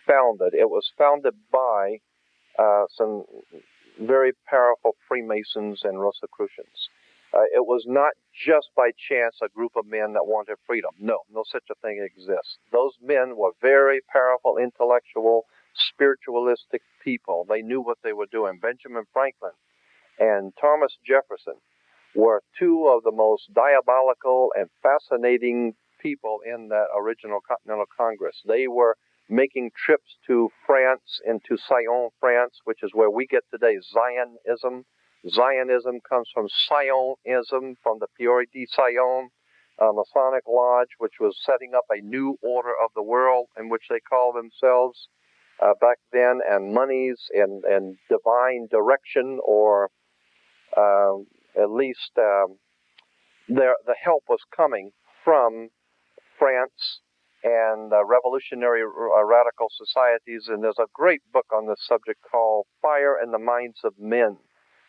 founded. It was founded by some very powerful Freemasons and Rosicrucians. It was not just by chance a group of men that wanted freedom. No such a thing exists. Those men were very powerful, intellectual, spiritualistic people. They knew what they were doing. Benjamin Franklin and Thomas Jefferson were two of the most diabolical and fascinating people in that original Continental Congress. They were making trips to France and to Sion, France, which is where we get today Zionism. Zionism comes from Sionism, from the Priori di Sion, Masonic Lodge, which was setting up a new order of the world in which they call themselves back then, and monies and divine direction, or at least the help was coming from France and revolutionary radical societies. And there's a great book on this subject called Fire in the Minds of Men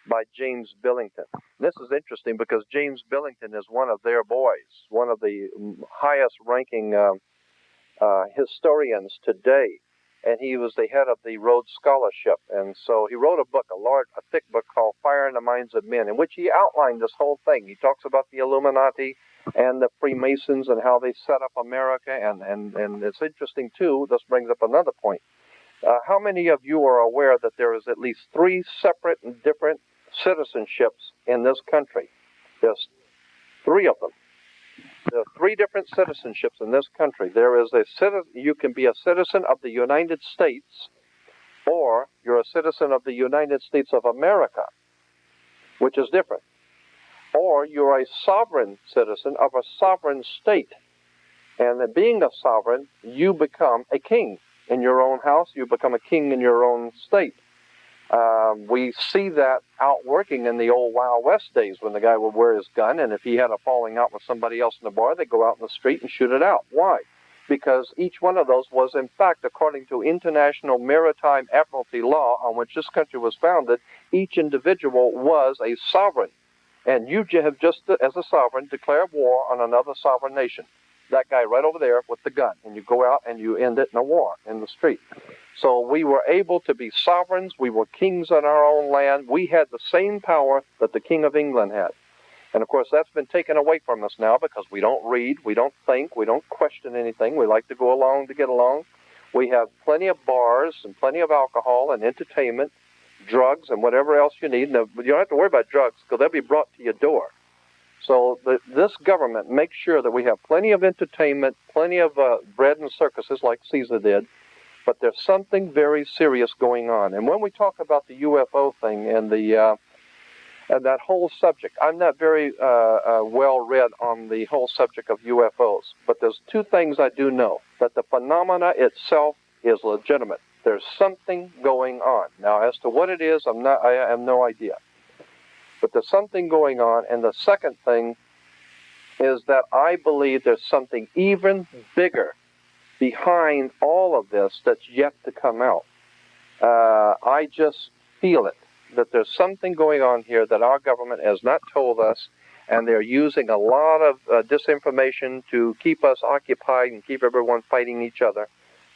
by James Billington. This is interesting because James Billington is one of their boys, one of the highest ranking historians today. And he was the head of the Rhodes Scholarship. And so he wrote a book, a thick book called Fire in the Minds of Men, in which he outlined this whole thing. He talks about the Illuminati and the Freemasons and how they set up America. And it's interesting, too. This brings up another point. How many of you are aware that there is at least 3 separate and different citizenships in this country? There's 3 of them. There are 3 different citizenships in this country. There is you can be a citizen of the United States, or you're a citizen of the United States of America, which is different. Or you're a sovereign citizen of a sovereign state. And then being a sovereign, you become a king in your own house. You become a king in your own state. We see that out working in the old Wild West days when the guy would wear his gun, and if he had a falling out with somebody else in the bar, they'd go out in the street and shoot it out. Why? Because each one of those was, in fact, according to international maritime admiralty law on which this country was founded, each individual was a sovereign. And you have just, as a sovereign, declared war on another sovereign nation. That guy right over there with the gun, and you go out and you end it in a war in the street. So we were able to be sovereigns. We were kings on our own land. We had the same power that the King of England had. And, of course, that's been taken away from us now because we don't read, we don't think, we don't question anything. We like to go along to get along. We have plenty of bars and plenty of alcohol and entertainment, drugs, and whatever else you need. Now, you don't have to worry about drugs because they'll be brought to your door. So this government makes sure that we have plenty of entertainment, plenty of bread and circuses like Caesar did, but there's something very serious going on. And when we talk about the UFO thing and and that whole subject, I'm not very well read on the whole subject of UFOs, but there's 2 things I do know: that the phenomena itself is legitimate. There's something going on. Now, as to what it is, I have no idea. But there's something going on. And the second thing is that I believe there's something even bigger behind all of this that's yet to come out. I just feel it, that there's something going on here that our government has not told us, and they're using a lot of disinformation to keep us occupied and keep everyone fighting each other.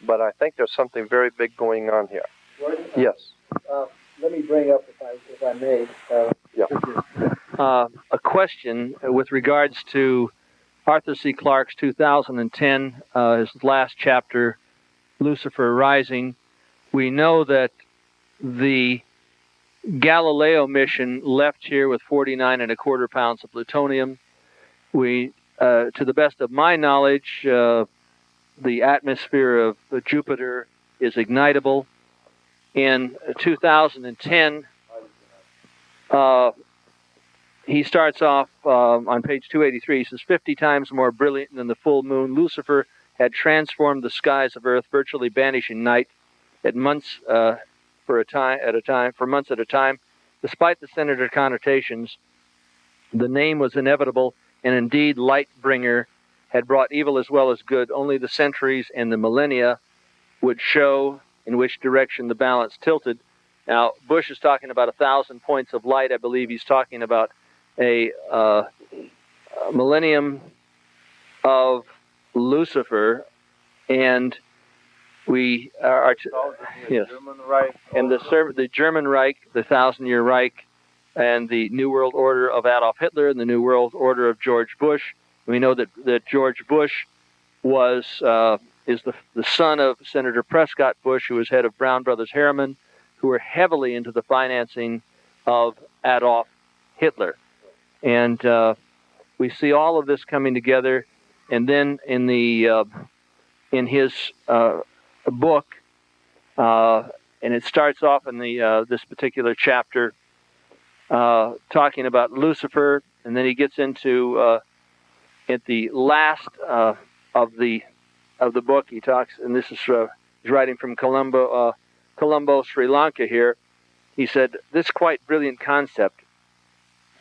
But I think there's something very big going on here. Gordon, yes. Let me bring up, if I may, a question with regards to Arthur C. Clarke's 2010, his last chapter, Lucifer Rising. We know that the Galileo mission left here with 49.25 pounds of plutonium. To the best of my knowledge, the atmosphere of Jupiter is ignitable. In 2010, he starts off on page 283. He says, 50 times more brilliant than the full moon, Lucifer had transformed the skies of Earth, virtually banishing night for months at a time. Despite the sinister connotations, the name was inevitable, and indeed, Lightbringer had brought evil as well as good. Only the centuries and the millennia would show in which direction the balance tilted. Now, Bush is talking about 1,000 points of light. I believe he's talking about a millennium of Lucifer, and We are yes. German Reich, and the German Reich, the Thousand-Year Reich, and the New World Order of Adolf Hitler and the New World Order of George Bush. We know that George Bush is the son of Senator Prescott Bush, who was head of Brown Brothers Harriman, who were heavily into the financing of Adolf Hitler. And we see all of this coming together. And then in his book, and it starts off in this particular chapter talking about Lucifer, and then he gets into at the last of the book, he talks, and this is he's writing from Colombo, Sri Lanka here. He said, this quite brilliant concept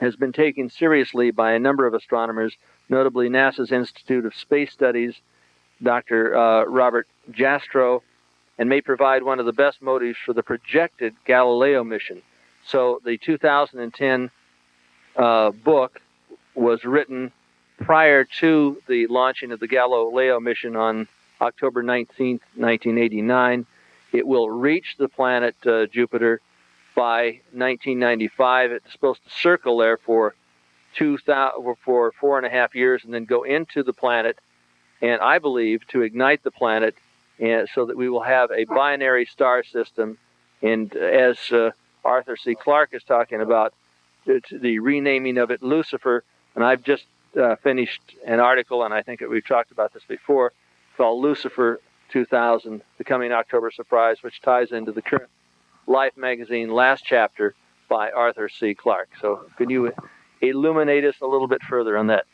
has been taken seriously by a number of astronomers, notably NASA's Institute of Space Studies, Dr. Robert Jastrow, and may provide one of the best motives for the projected Galileo mission. So the 2010 book was written prior to the launching of the Galileo mission on October 19th, 1989. It will reach the planet Jupiter by 1995. It's supposed to circle there for 4.5 years and then go into the planet, and I believe to ignite the planet, and so that we will have a binary star system. And as Arthur C. Clarke is talking about, the renaming of it Lucifer, and I've just finished an article, and I think that we've talked about this before, called Lucifer 2000, The Coming October Surprise, which ties into the current Life magazine last chapter by Arthur C. Clarke. So could you illuminate us a little bit further on that?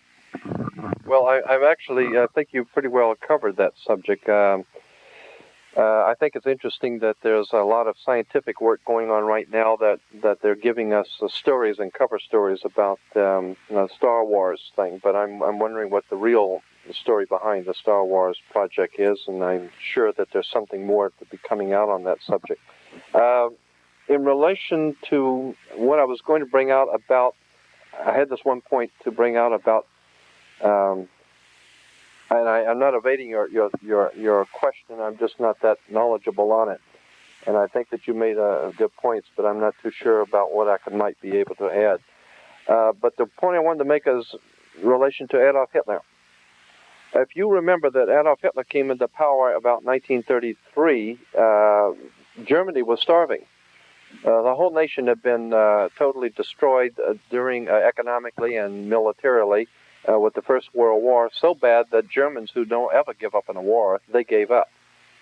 Well, I think you've pretty well covered that subject. I think it's interesting that there's a lot of scientific work going on right now that they're giving us stories and cover stories about the Star Wars thing. But I'm wondering what the real story behind the Star Wars project is, and I'm sure that there's something more to be coming out on that subject. In relation to what I was going to bring out about, I had this one point to bring out about. And I'm not evading your question. I'm just not that knowledgeable on it. And I think that you made good points, but I'm not too sure about what I might be able to add. But the point I wanted to make is in relation to Adolf Hitler. If you remember that Adolf Hitler came into power about 1933, Germany was starving. The whole nation had been totally destroyed during economically and militarily. With the First World War, so bad that Germans who don't ever give up in a war, they gave up,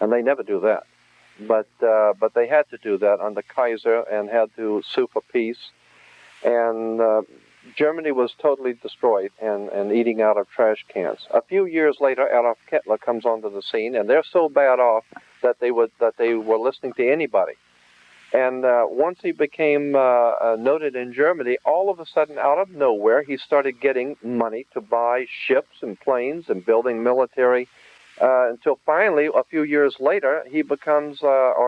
and they never do that. But they had to do that under Kaiser and had to sue for peace, and Germany was totally destroyed and eating out of trash cans. A few years later, Adolf Hitler comes onto the scene, and they're so bad off that they were listening to anybody. And once he became noted in Germany, all of a sudden, out of nowhere, he started getting money to buy ships and planes and building military, until finally, a few years later, he becomes,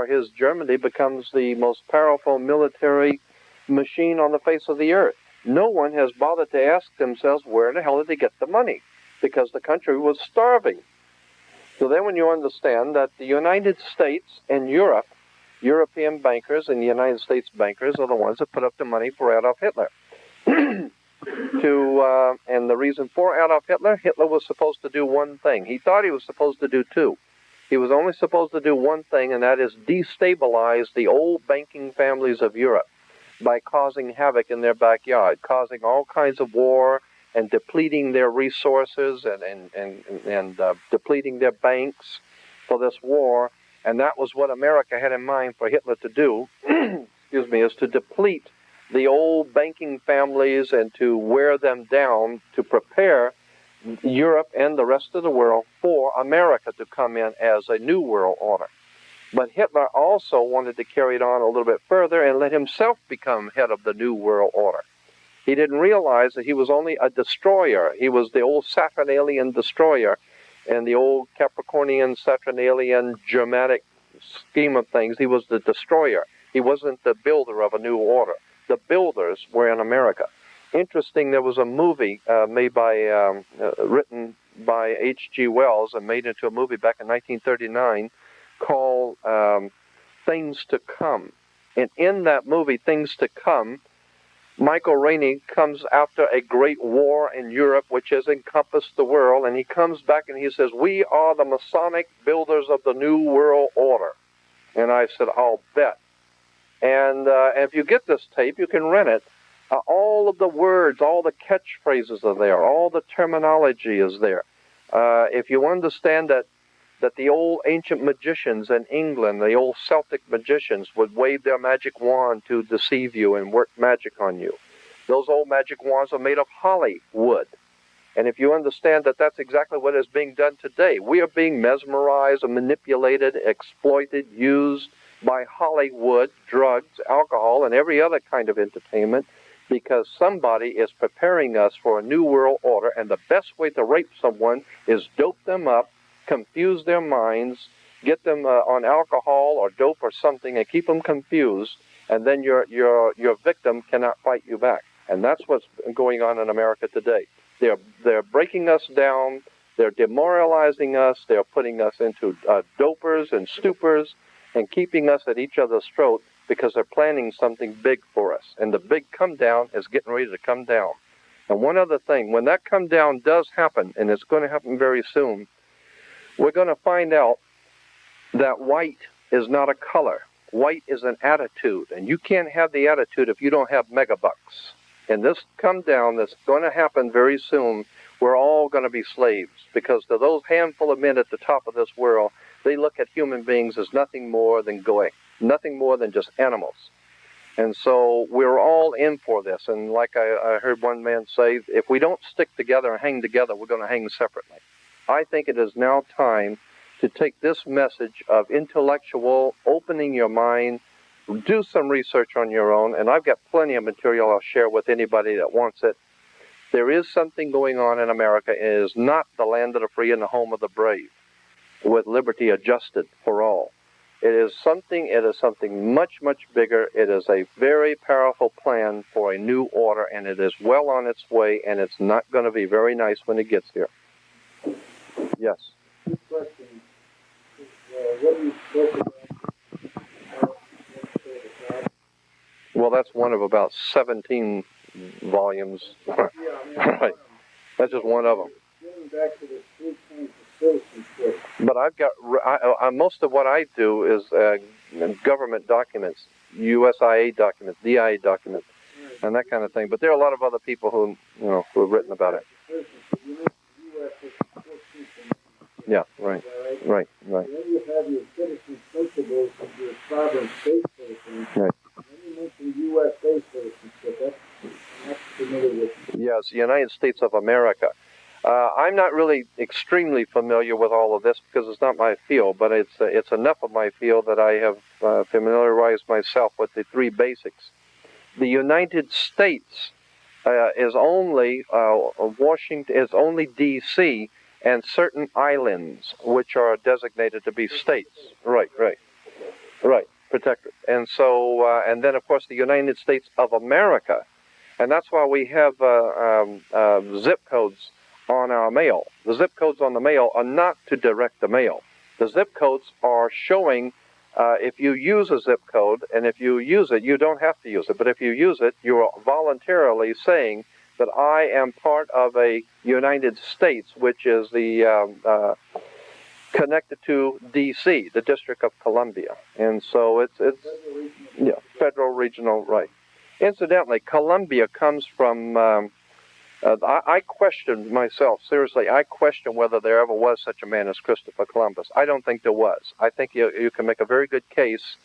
his Germany becomes the most powerful military machine on the face of the earth. No one has bothered to ask themselves, where the hell did they get the money? Because the country was starving. So then when you understand that the United States and Europe, European bankers and the United States bankers are the ones that put up the money for Adolf Hitler. And the reason for Adolf Hitler, Hitler was supposed to do one thing. He thought he was supposed to do two. He was only supposed to do one thing, and that is destabilize the old banking families of Europe by causing havoc in their backyard, causing all kinds of war and depleting their resources and depleting their banks for this war. And that was what America had in mind for Hitler to do, is to deplete the old banking families and to wear them down to prepare Europe and the rest of the world for America to come in as a new world order. But Hitler also wanted to carry it on a little bit further and let himself become head of the new world order. He didn't realize that he was only a destroyer. He was the old Saturnalian destroyer. And the old Capricornian, Saturnalian, Germanic scheme of things, he was the destroyer. He wasn't the builder of a new order. The builders were in America. Interesting, there was a movie written by H.G. Wells and made into a movie back in 1939 called Things to Come. And in that movie, Things to Come, Michael Rainey comes after a great war in Europe, which has encompassed the world, and he comes back and he says, "We are the Masonic builders of the New World Order." And I said, "I'll bet." And if you get this tape, you can rent it. All of the words, all the catchphrases are there. All the terminology is there. If you understand that the old ancient magicians in England, the old Celtic magicians, would wave their magic wand to deceive you and work magic on you. Those old magic wands are made of holly wood. And if you understand that that's exactly what is being done today, we are being mesmerized and manipulated, exploited, used by Hollywood, drugs, alcohol, and every other kind of entertainment, because somebody is preparing us for a new world order, and the best way to rape someone is dope them up, confuse their minds, get them on alcohol or dope or something, and keep them confused, and then your victim cannot fight you back. And that's what's going on in America today. They're breaking us down, they're demoralizing us, they're putting us into dopers and stupors, and keeping us at each other's throat because they're planning something big for us. And the big come down is getting ready to come down. And one other thing, when that come down does happen, and it's going to happen very soon, we're going to find out that white is not a color. White is an attitude, and you can't have the attitude if you don't have megabucks. And this come down that's going to happen very soon, we're all going to be slaves, because to those handful of men at the top of this world, they look at human beings as nothing more than nothing more than just animals. And so we're all in for this. And like I heard one man say, if we don't stick together and hang together, we're going to hang separately. I think it is now time to take this message of intellectual, opening your mind, do some research on your own, and I've got plenty of material I'll share with anybody that wants it. There is something going on in America. It is not the land of the free and the home of the brave, with liberty adjusted for all. It is something much, much bigger. It is a very powerful plan for a new order, and it is well on its way, and it's not going to be very nice when it gets here. Yes. Good question. What do you spoke about? Well, that's one of about 17 volumes. Right. That's just one of them. Getting back to the 3 kinds of citizenship. But I've got, most of what I do is government documents, USIA documents, DIA documents, and that kind of thing. But there are a lot of other people who have written about it. Yeah, right. Right. Then you have your citizen principles of your sovereign state citizens. Right. And then you mentioned USA citizenship. I'm not familiar with. Yes, the United States of America. I'm not really extremely familiar with all of this because it's not my field, but it's enough of my field that I have familiarized myself with the 3 basics. The United States is only Washington, is only D.C. and certain islands which are designated to be states. Right, protected. And so, and then of course the United States of America, and that's why we have zip codes on our mail. The zip codes on the mail are not to direct the mail. The zip codes are showing if you use a zip code, and if you use it, you don't have to use it, but if you use it, you are voluntarily saying that I am part of a United States, which is the connected to D.C., the District of Columbia. And so it's federal, regional, right. Incidentally, Columbia comes from, I question myself, seriously, I question whether there ever was such a man as Christopher Columbus. I don't think there was. I think you can make a very good case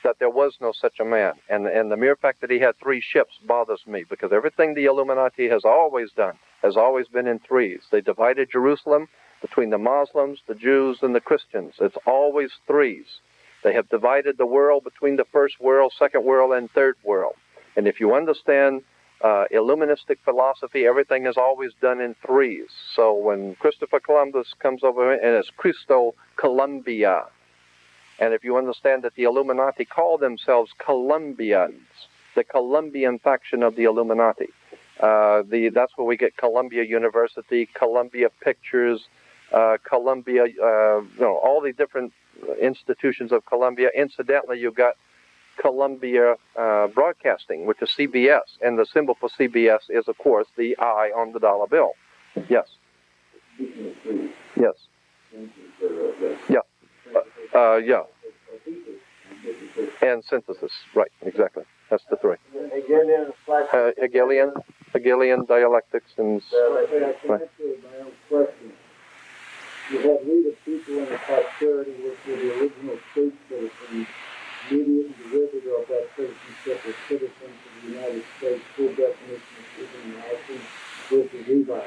that there was no such a man. And the mere fact that he had 3 ships bothers me, because everything the Illuminati has always done has always been in 3s. They divided Jerusalem between the Muslims, the Jews, and the Christians. It's always 3s. They have divided the world between the first world, second world, and third world. And if you understand Illuministic philosophy, everything is always done in 3s. So when Christopher Columbus comes over, and it's Christo Columbia. And if you understand that the Illuminati call themselves Columbians, the Columbian faction of the Illuminati, that's where we get Columbia University, Columbia Pictures, Columbia, all the different institutions of Columbia. Incidentally, you've got Columbia Broadcasting, which is CBS, and the symbol for CBS is, of course, the I on the dollar bill. Yes. Yes. Yeah. Yeah. And synthesis, right, exactly. That's the three. Hegelian dialectics and... Right. My own question. You had needed people in the posterity, which were the original state citizens, immediate derivative of that citizenship as citizens of the United States, full definition of citizen action versus Levi.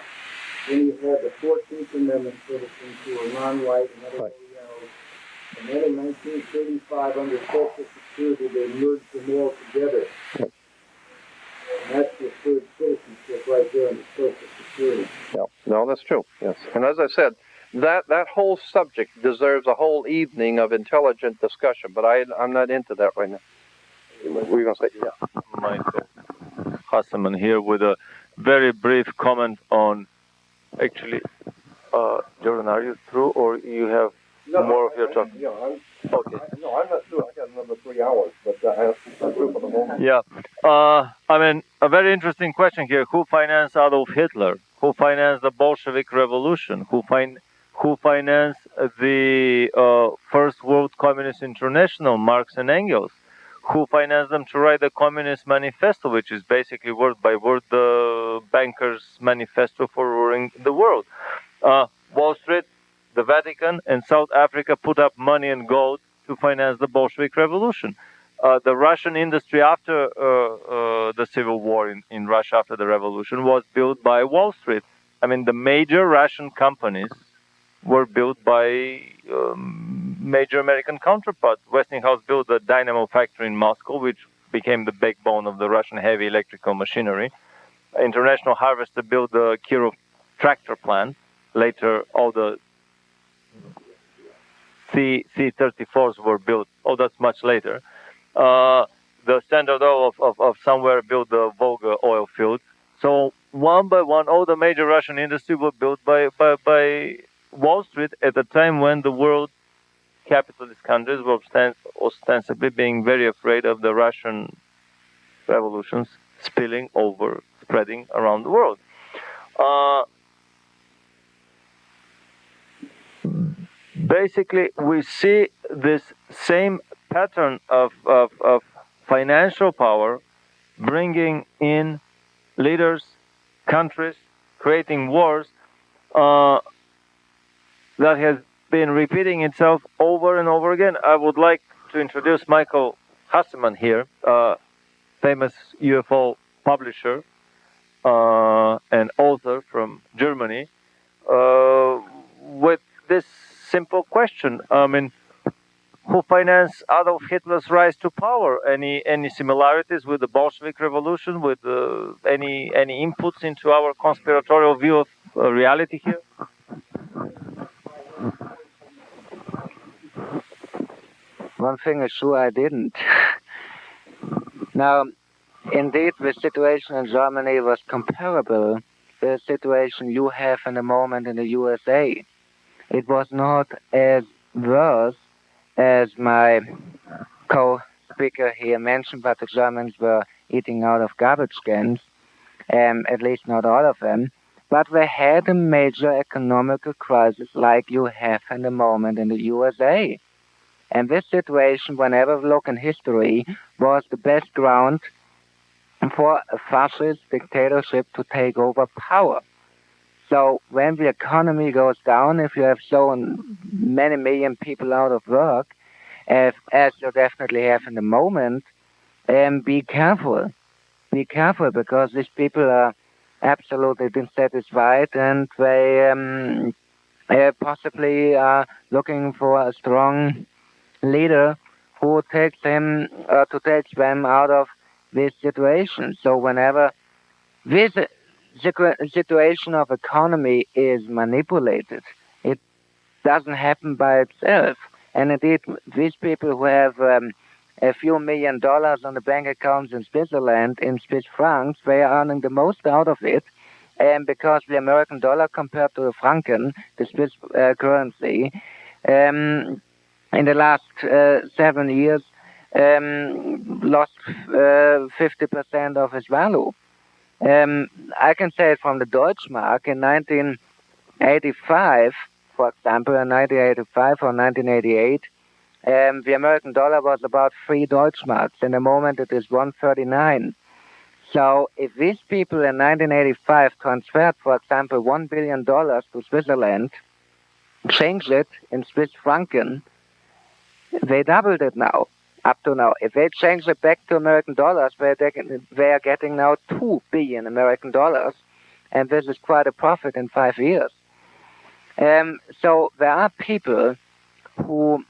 Then you had the 14th Amendment citizens who were non-white and other aliens. And then in 1935, under Social Security, they merged them all together. And that's the third citizenship right there under Social Security. No, that's true, yes. And as I said, that whole subject deserves a whole evening of intelligent discussion, but I'm not into that right now. What were you going to say? Yeah. Michael Hessemann here with a very brief comment on, actually, Jordan, are you through or you have more of your talk? Okay. I'm not through. I got another 3 hours, but I'm through for the moment. Yeah. I mean, a very interesting question here. Who financed Adolf Hitler? Who financed the Bolshevik Revolution? Who financed the First World Communist International, Marx and Engels? Who financed them to write the Communist Manifesto, which is basically word by word the bankers' manifesto for ruling the world? Wall Street, the Vatican, and South Africa put up money and gold to finance the Bolshevik Revolution. The Russian industry after the Civil War in Russia after the revolution was built by Wall Street. I mean, the major Russian companies were built by major American counterparts. Westinghouse built a dynamo factory in Moscow, which became the backbone of the Russian heavy electrical machinery. International Harvester built the Kirov tractor plant. Later, all the C-34s were built. Oh, that's much later. The Standard Oil of somewhere built the Volga oil field. So one by one, all the major Russian industry were built by Wall Street at a time when the world capitalist countries were ostensibly being very afraid of the Russian revolutions spilling over, spreading around the world. Basically, we see this same pattern of financial power bringing in leaders, countries, creating wars that has been repeating itself over and over again. I would like to introduce Michael Hessemann here, famous UFO publisher and author from Germany, with this simple question. I mean, who financed Adolf Hitler's rise to power? Any similarities with the Bolshevik Revolution? With any inputs into our conspiratorial view of reality here? One thing is sure, I didn't. Now, indeed, the situation in Germany was comparable to the situation you have in the moment in the USA. It was not as worse as my co-speaker here mentioned, but the Germans were eating out of garbage cans, at least not all of them. But they had a major economical crisis like you have in the moment in the USA. And this situation, whenever we look in history, was the best ground for a fascist dictatorship to take over power. So when the economy goes down, if you have so many million people out of work, as you definitely have in the moment, be careful. Be careful, because these people are absolutely dissatisfied, and they possibly are looking for a strong leader who takes them out of this situation. So whenever this situation of economy is manipulated, it doesn't happen by itself. And indeed, these people who have a few $1 million on the bank accounts in Switzerland in Swiss francs, they are earning the most out of it. And because the American dollar compared to the franken, the Swiss currency, in the last 7 years lost 50% of its value. I can say it from the Deutschmark in 1985, for example, in 1985 or 1988, the American dollar was about 3 Deutschmarks. In the moment it is 139. So if these people in 1985 transferred, for example, $1 billion to Switzerland, changed it in Swiss franken, they doubled it now, up to now. If they change it back to American dollars, they are getting now 2 billion American dollars, and this is quite a profit in 5 years. So there are people who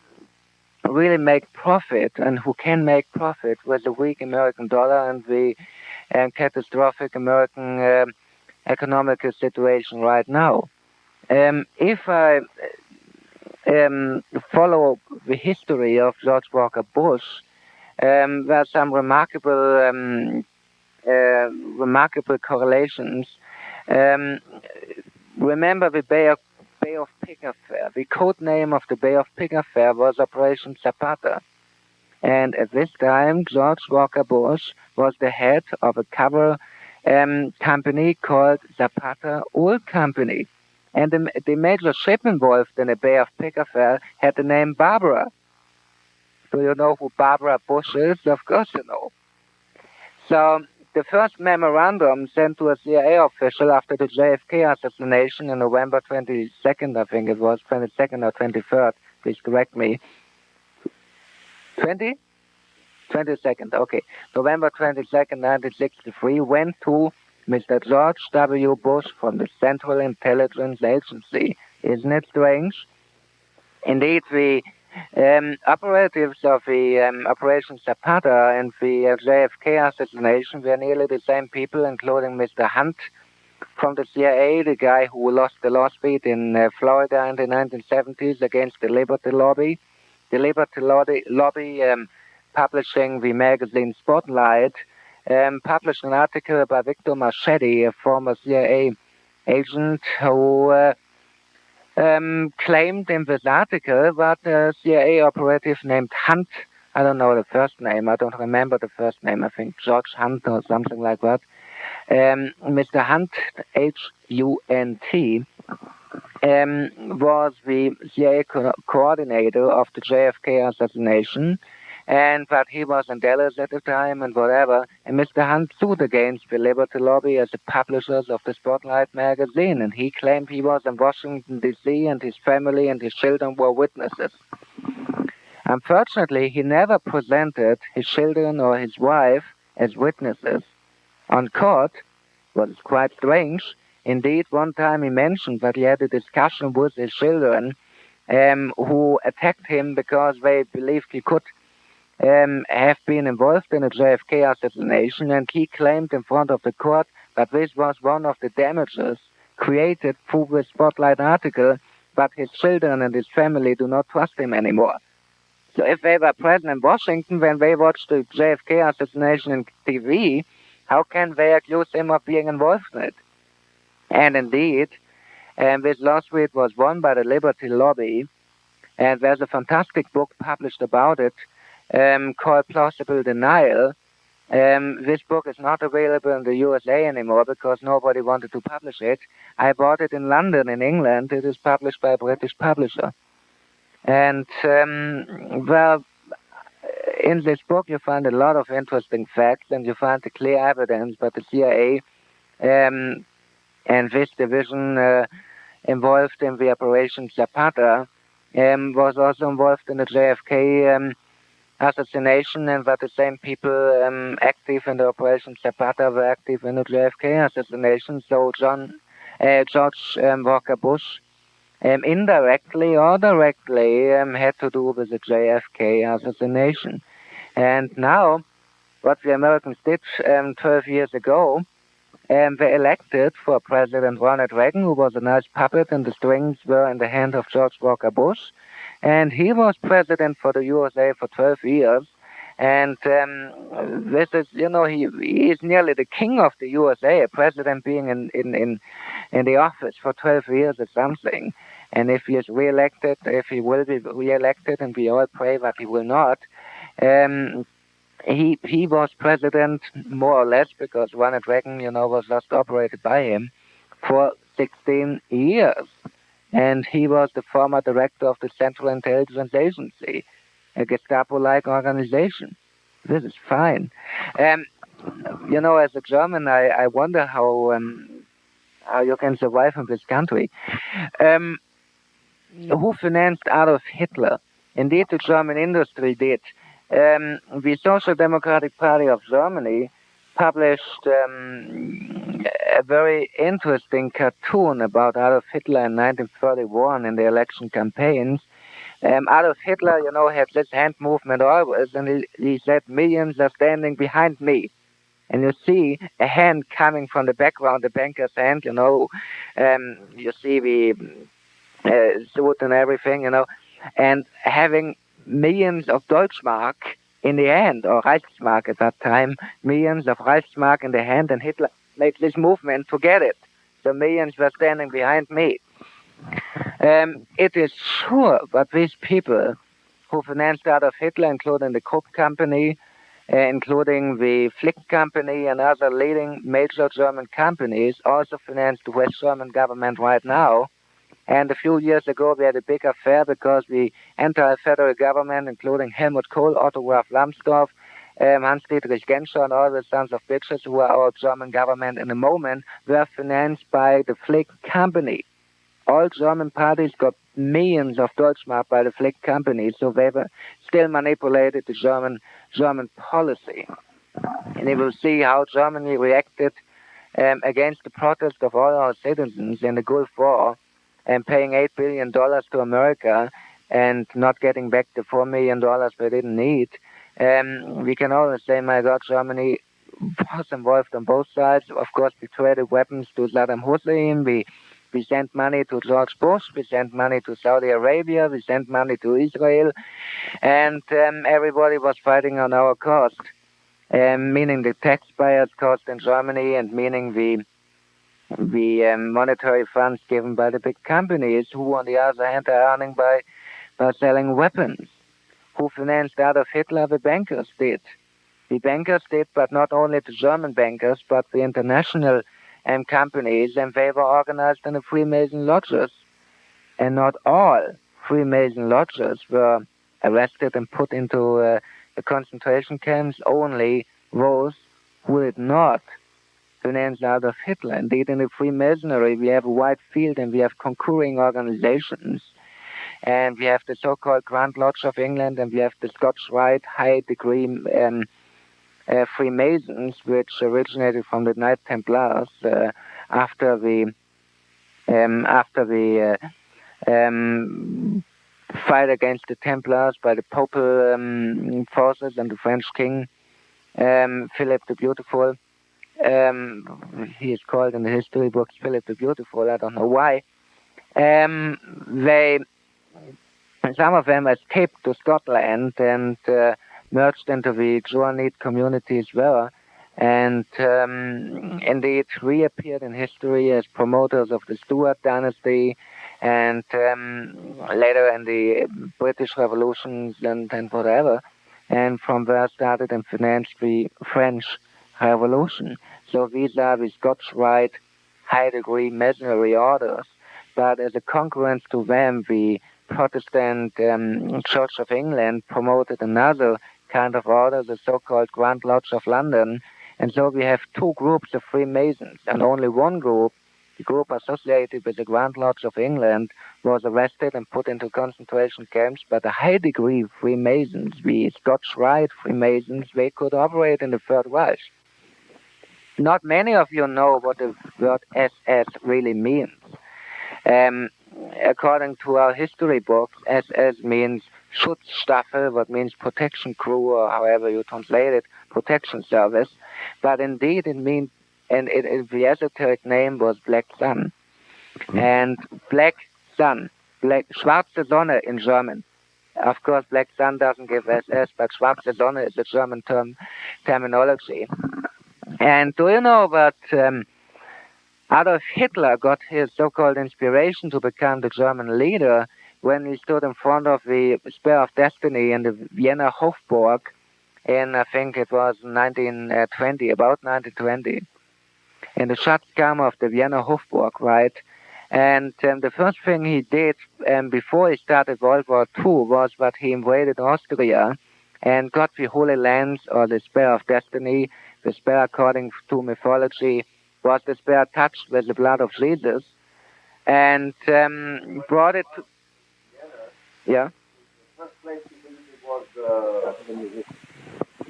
really make profit and who can make profit with the weak American dollar and the catastrophic American economical situation right now. If I follow the history of George Walker Bush, there are some remarkable correlations. Remember the Bay of Pig affair. The code name of the Bay of Pig affair was Operation Zapata. And at this time, George Walker Bush was the head of a cover company called Zapata Oil Company. And the major ship involved in the Bay of Pig affair had the name Barbara. Do you know who Barbara Bush is? Of course you know. So the first memorandum sent to a CIA official after the JFK assassination on November 22nd, I think it was, 22nd or 23rd, please correct me. 22nd, okay. November 22nd, 1963, went to Mr. George W. Bush from the Central Intelligence Agency. Isn't it strange? Indeed, the operatives of the Operation Zapata and the JFK assassination were nearly the same people, including Mr. Hunt from the CIA, the guy who lost the lawsuit in Florida in the 1970s against the Liberty Lobby. The Liberty Lobby publishing the magazine Spotlight, published an article by Victor Marchetti, a former CIA agent, who claimed in this article that a CIA operative named Hunt, I don't know the first name, I don't remember the first name, I think George Hunt or something like that, Mr. Hunt, H-U-N-T, was the CIA coordinator of the JFK assassination, and that he was in Dallas at the time and whatever. And Mr. Hunt sued against the Liberty Lobby as the publishers of the Spotlight magazine, and he claimed he was in Washington, D.C., and his family and his children were witnesses. Unfortunately, he never presented his children or his wife as witnesses on court, what is quite strange. Indeed, one time he mentioned that he had a discussion with his children who attacked him because they believed he could have been involved in a JFK assassination, and he claimed in front of the court that this was one of the damages created through the Spotlight article, but his children and his family do not trust him anymore. So if they were present in Washington when they watched the JFK assassination on TV, how can they accuse him of being involved in it? And indeed, this lawsuit was won by the Liberty Lobby, and there's a fantastic book published about it called Plausible Denial. This book is not available in the USA anymore because nobody wanted to publish it. I bought it in London, in England. It is published by a British publisher. And, well, in this book you find a lot of interesting facts, and you find the clear evidence that the CIA and this division involved in the Operation Zapata was also involved in the JFK assassination, and that the same people active in the Operation Zapata were active in the JFK assassination. So George Walker Bush indirectly or directly had to do with the JFK assassination. And now, what the Americans did 12 years ago, they elected for President Ronald Reagan, who was a nice puppet, and the strings were in the hand of George Walker Bush. And he was president for the USA for 12 years. And this is, he is nearly the king of the USA. A president being in the office for 12 years is something. And if he is re-elected, if he will be re-elected, and we all pray that he will not, he was president more or less because Ronald Reagan, was just operated by him for 16 years. And he was the former director of the Central Intelligence Agency, a Gestapo-like organization. This is fine. As a German, I wonder how you can survive in this country. Who financed Adolf Hitler? Indeed, the German industry did. The Social Democratic Party of Germany published a very interesting cartoon about Adolf Hitler in 1931 in the election campaigns. Adolf Hitler, had this hand movement always, and he said, "Millions are standing behind me." And you see a hand coming from the background, the banker's hand, you see the suit and everything, and having millions of Deutschmark in the hand, or Reichsmark at that time, millions of Reichsmark in the hand, and Hitler made this movement to get it. So millions were standing behind me. It is sure that these people who financed Adolf Hitler, including the Krupp Company, including the Flick Company and other leading major German companies, also finance the West German government right now. And a few years ago, we had a big affair because the entire federal government, including Helmut Kohl, Otto Graf Lambsdorff, Hans-Dietrich Genscher, and all the sons of bitches who are our German government in the moment, were financed by the Flick Company. All German parties got millions of Deutschmark by the Flick Company, so they were still manipulated the German policy. And you will see how Germany reacted against the protest of all our citizens in the Gulf War, and paying $8 billion to America and not getting back the $4 million we didn't need. We can always say, my God, Germany was involved on both sides. Of course, we traded weapons to Saddam Hussein. We sent money to George Bush. We sent money to Saudi Arabia. We sent money to Israel. And everybody was fighting on our cost, meaning the taxpayers' cost in Germany, and meaning the monetary funds given by the big companies, who on the other hand are earning by selling weapons. Who financed Adolf Hitler? The bankers did. The bankers did, but not only the German bankers, but the international companies, and they were organized in the Freemason lodges. And not all Freemason lodges were arrested and put into the concentration camps, only those who did not finance Adolf Hitler. Indeed, in the Freemasonry, we have a wide field, and we have concurring organizations. And we have the so-called Grand Lodge of England, and we have the Scotch Rite high degree Freemasons, which originated from the Knights Templars after the fight against the Templars by the Papal forces and the French king, Philip the Beautiful. He is called in the history books Philip the Beautiful. I don't know why. Some of them escaped to Scotland and merged into the Johannite community as well, and indeed reappeared in history as promoters of the Stuart dynasty, and later in the British Revolutions and whatever, and from there started and financed the French Revolution. So these are the Scotch Rite high-degree Masonry orders, but as a concurrence to them, the Protestant Church of England promoted another kind of order, the so-called Grand Lodge of London, and so we have two groups of Freemasons, and only one group, the group associated with the Grand Lodge of England, was arrested and put into concentration camps, but the high-degree Freemasons, the Scotch Rite Freemasons, they could operate in the Third Reich. Not many of you know what the word SS really means. According to our history books, SS means Schutzstaffel, what means protection crew, or however you translate it, protection service. But indeed it means, and the esoteric name was Black Sun. And Black Sun, Schwarze Sonne in German. Of course, Black Sun doesn't give SS, but Schwarze Sonne is a German terminology. And do you know that Adolf Hitler got his so-called inspiration to become the German leader when he stood in front of the Spear of Destiny in the Vienna Hofburg in, I think it was 1920, about 1920, in the Schatzkammer of the Vienna Hofburg, right? And the first thing he did before he started World War II was that he invaded Austria and got the Holy Lands, or the Spear of Destiny. The spear, according to mythology, was the spear touched with the blood of Jesus, and brought it to... Yeah? The first place he visited was the museum.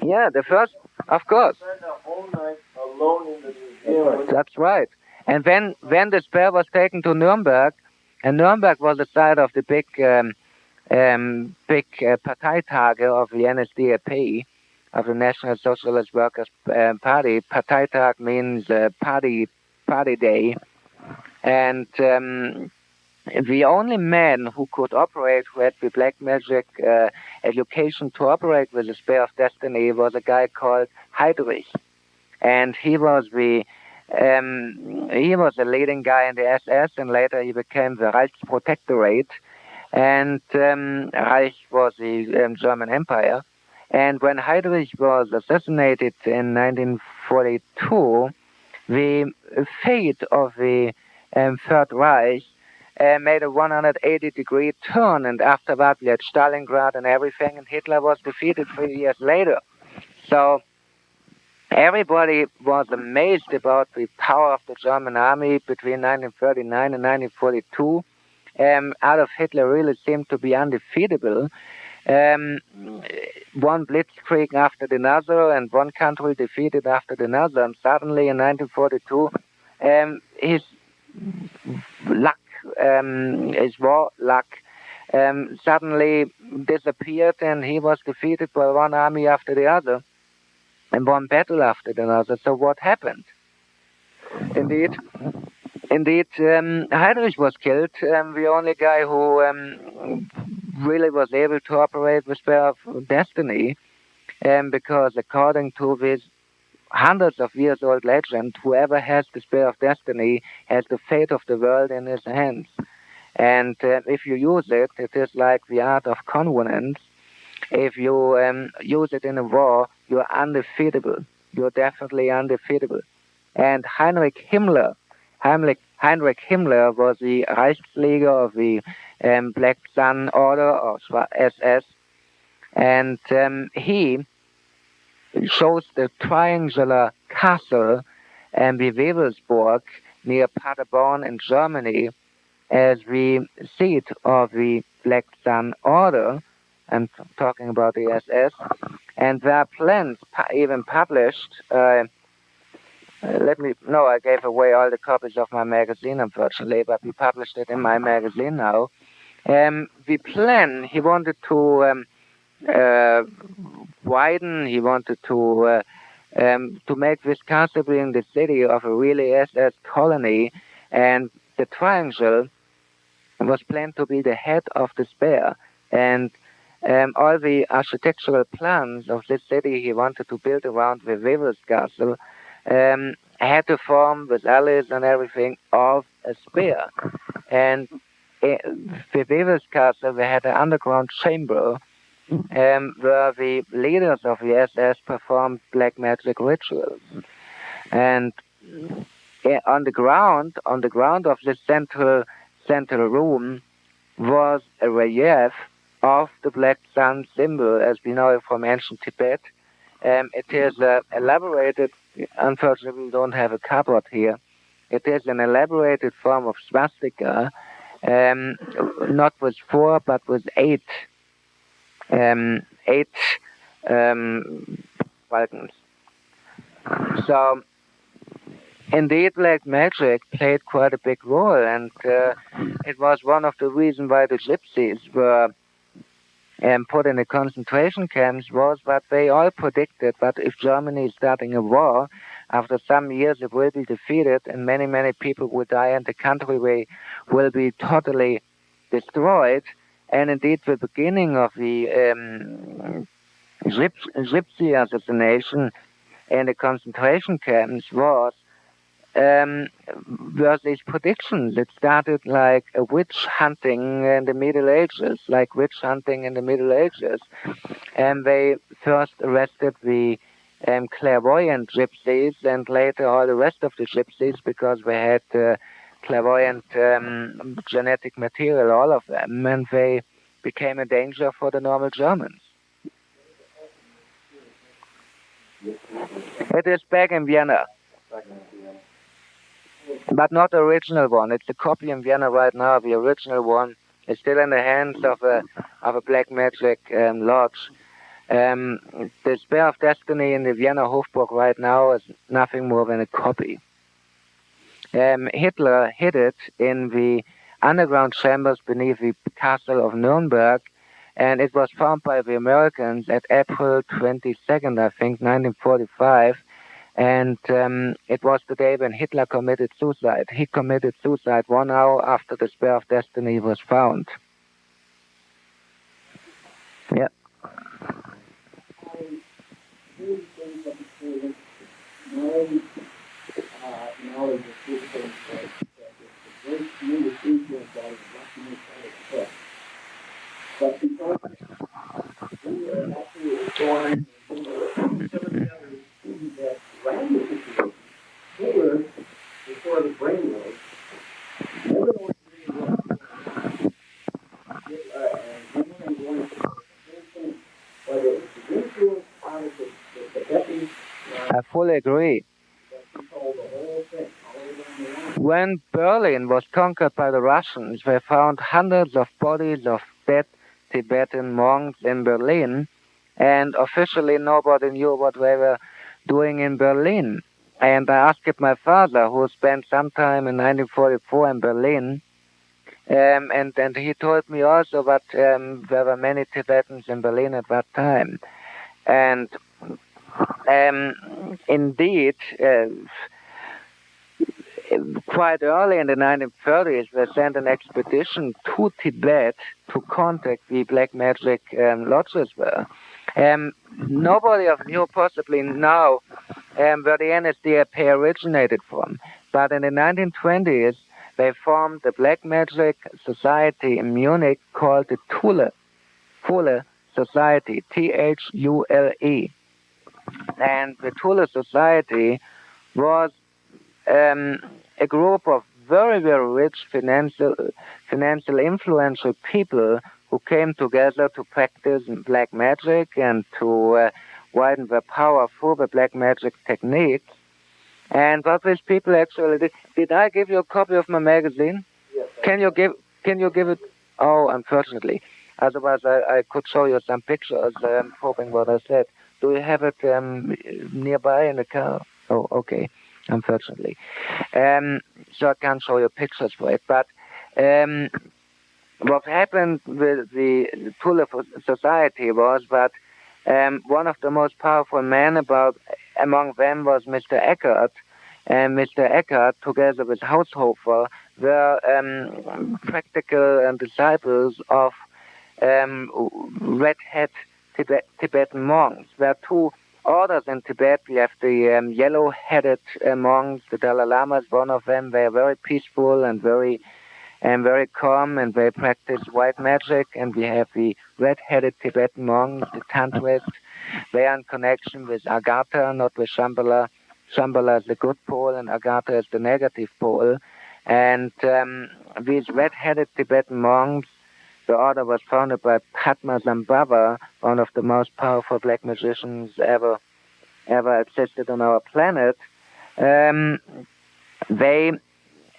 Yeah, the first, of course. He spent a whole night alone in the museum. That's right. And when the spear was taken to Nuremberg, and Nuremberg was the site of the big Parteitage of the NSDAP, of the National Socialist Workers Party. Parteitag means party day. And the only man who could operate, who had the black magic education to operate with the Spear of Destiny, was a guy called Heydrich. And he was the leading guy in the SS, and later he became the Reichsprotektorate. And Reich was the German Empire. And when Heydrich was assassinated in 1942, the fate of the Third Reich made a 180-degree turn, and after that we had Stalingrad and everything, and Hitler was defeated 3 years later. So everybody was amazed about the power of the German army between 1939 and 1942. Adolf Hitler really seemed to be undefeatable. One blitzkrieg after another, and one country defeated after another, and suddenly in 1942, his luck, his war luck, suddenly disappeared, and he was defeated by one army after the other, and one battle after another. So what happened? Indeed, Heydrich was killed, the only guy who really was able to operate the Spear of Destiny, because according to this hundreds of years old legend, whoever has the Spear of Destiny has the fate of the world in his hands. And if you use it, it is like the art of convenance. If you use it in a war, you're undefeatable. You're definitely undefeatable. And Heinrich Himmler was the Reichsleader of the Black Sun Order, or SS, and he chose the triangular castle in Wewelsburg near Paderborn in Germany as the seat of the Black Sun Order. I'm talking about the SS, and there are plans even published. I gave away all the copies of my magazine, unfortunately, but we published it in my magazine now. The plan, he wanted to widen, he wanted to make this castle being the city of a really SS colony, and the triangle was planned to be the head of the spear, and all the architectural plans of this city he wanted to build around the Wewels Castle had to form, with alleys and everything, of a spear. And the Wewels Castle, they had an underground chamber where the leaders of the SS performed black magic rituals. And on the ground of this central room was a relief of the Black Sun symbol, as we know it from ancient Tibet. It is elaborated. Unfortunately, we don't have a cupboard here. It is an elaborated form of swastika, not with 4, but with 8 Balkans. So, indeed, black magic played quite a big role, and it was one of the reasons why the gypsies were put in the concentration camps, was that they all predicted that if Germany is starting a war, after some years it will be defeated and many, many people will die and the country will be totally destroyed. And indeed, the beginning of the gypsy assassination in the concentration camps was were these predictions. It started like a witch hunting in the Middle Ages, And they first arrested the clairvoyant gypsies and later all the rest of the gypsies because they had clairvoyant genetic material, all of them, and they became a danger for the normal Germans. It is back in Vienna. But not the original one. It's a copy in Vienna right now. The original one is still in the hands of a black magic lodge. The Spear of Destiny in the Vienna Hofburg right now is nothing more than a copy. Hitler hid it in the underground chambers beneath the castle of Nuremberg, and it was found by the Americans at April 22nd, I think, 1945. And it was the day when Hitler committed suicide. He committed suicide 1 hour after the Spear of Destiny was found. Yeah. Knowledge of this thing that it's a great tremendous influence on Vladimir Terziski. But because we are actually going some of the others that ran the situation, Hitler, before the brainwave, never going to be and Hitler going to do whether it's the influence out of the Tibetan. I fully agree. When Berlin was conquered by the Russians, they found hundreds of bodies of dead Tibetan monks in Berlin, and officially nobody knew what they were doing in Berlin. And I asked my father, who spent some time in 1944 in Berlin, and he told me also that there were many Tibetans in Berlin at that time. And indeed, quite early in the 1930s, they sent an expedition to Tibet to contact the black magic lodges there. Nobody knew possibly now where the NSDAP originated from, but in the 1920s, they formed a black magic society in Munich called the Thule Society, Thule. And the Thule Society was a group of very, very rich, financial influential people who came together to practice black magic and to widen their power through the black magic techniques. And what these people actually did I give you a copy of my magazine? Yes. Can you give it? Oh, unfortunately. Otherwise, I could show you some pictures, hoping what I said. Do you have it nearby in the car? Oh, okay. Unfortunately. So I can't show you pictures for it. But what happened with the Thule Society was that one of the most powerful men among them was Mr. Eckert. And Mr. Eckert, together with Haushofer, were practical disciples of Red Hat Tibetan monks. There are two orders in Tibet. We have the yellow-headed monks. The Dalai Lama is one of them. They are very peaceful and very calm, and they practice white magic. And we have the red-headed Tibetan monks, the Tantrists. They are in connection with Agartha, not with Shambhala. Shambhala is the good pole, and Agartha is the negative pole. And these red-headed Tibetan monks, the order was founded by Padmasambhava, one of the most powerful black magicians ever existed on our planet. They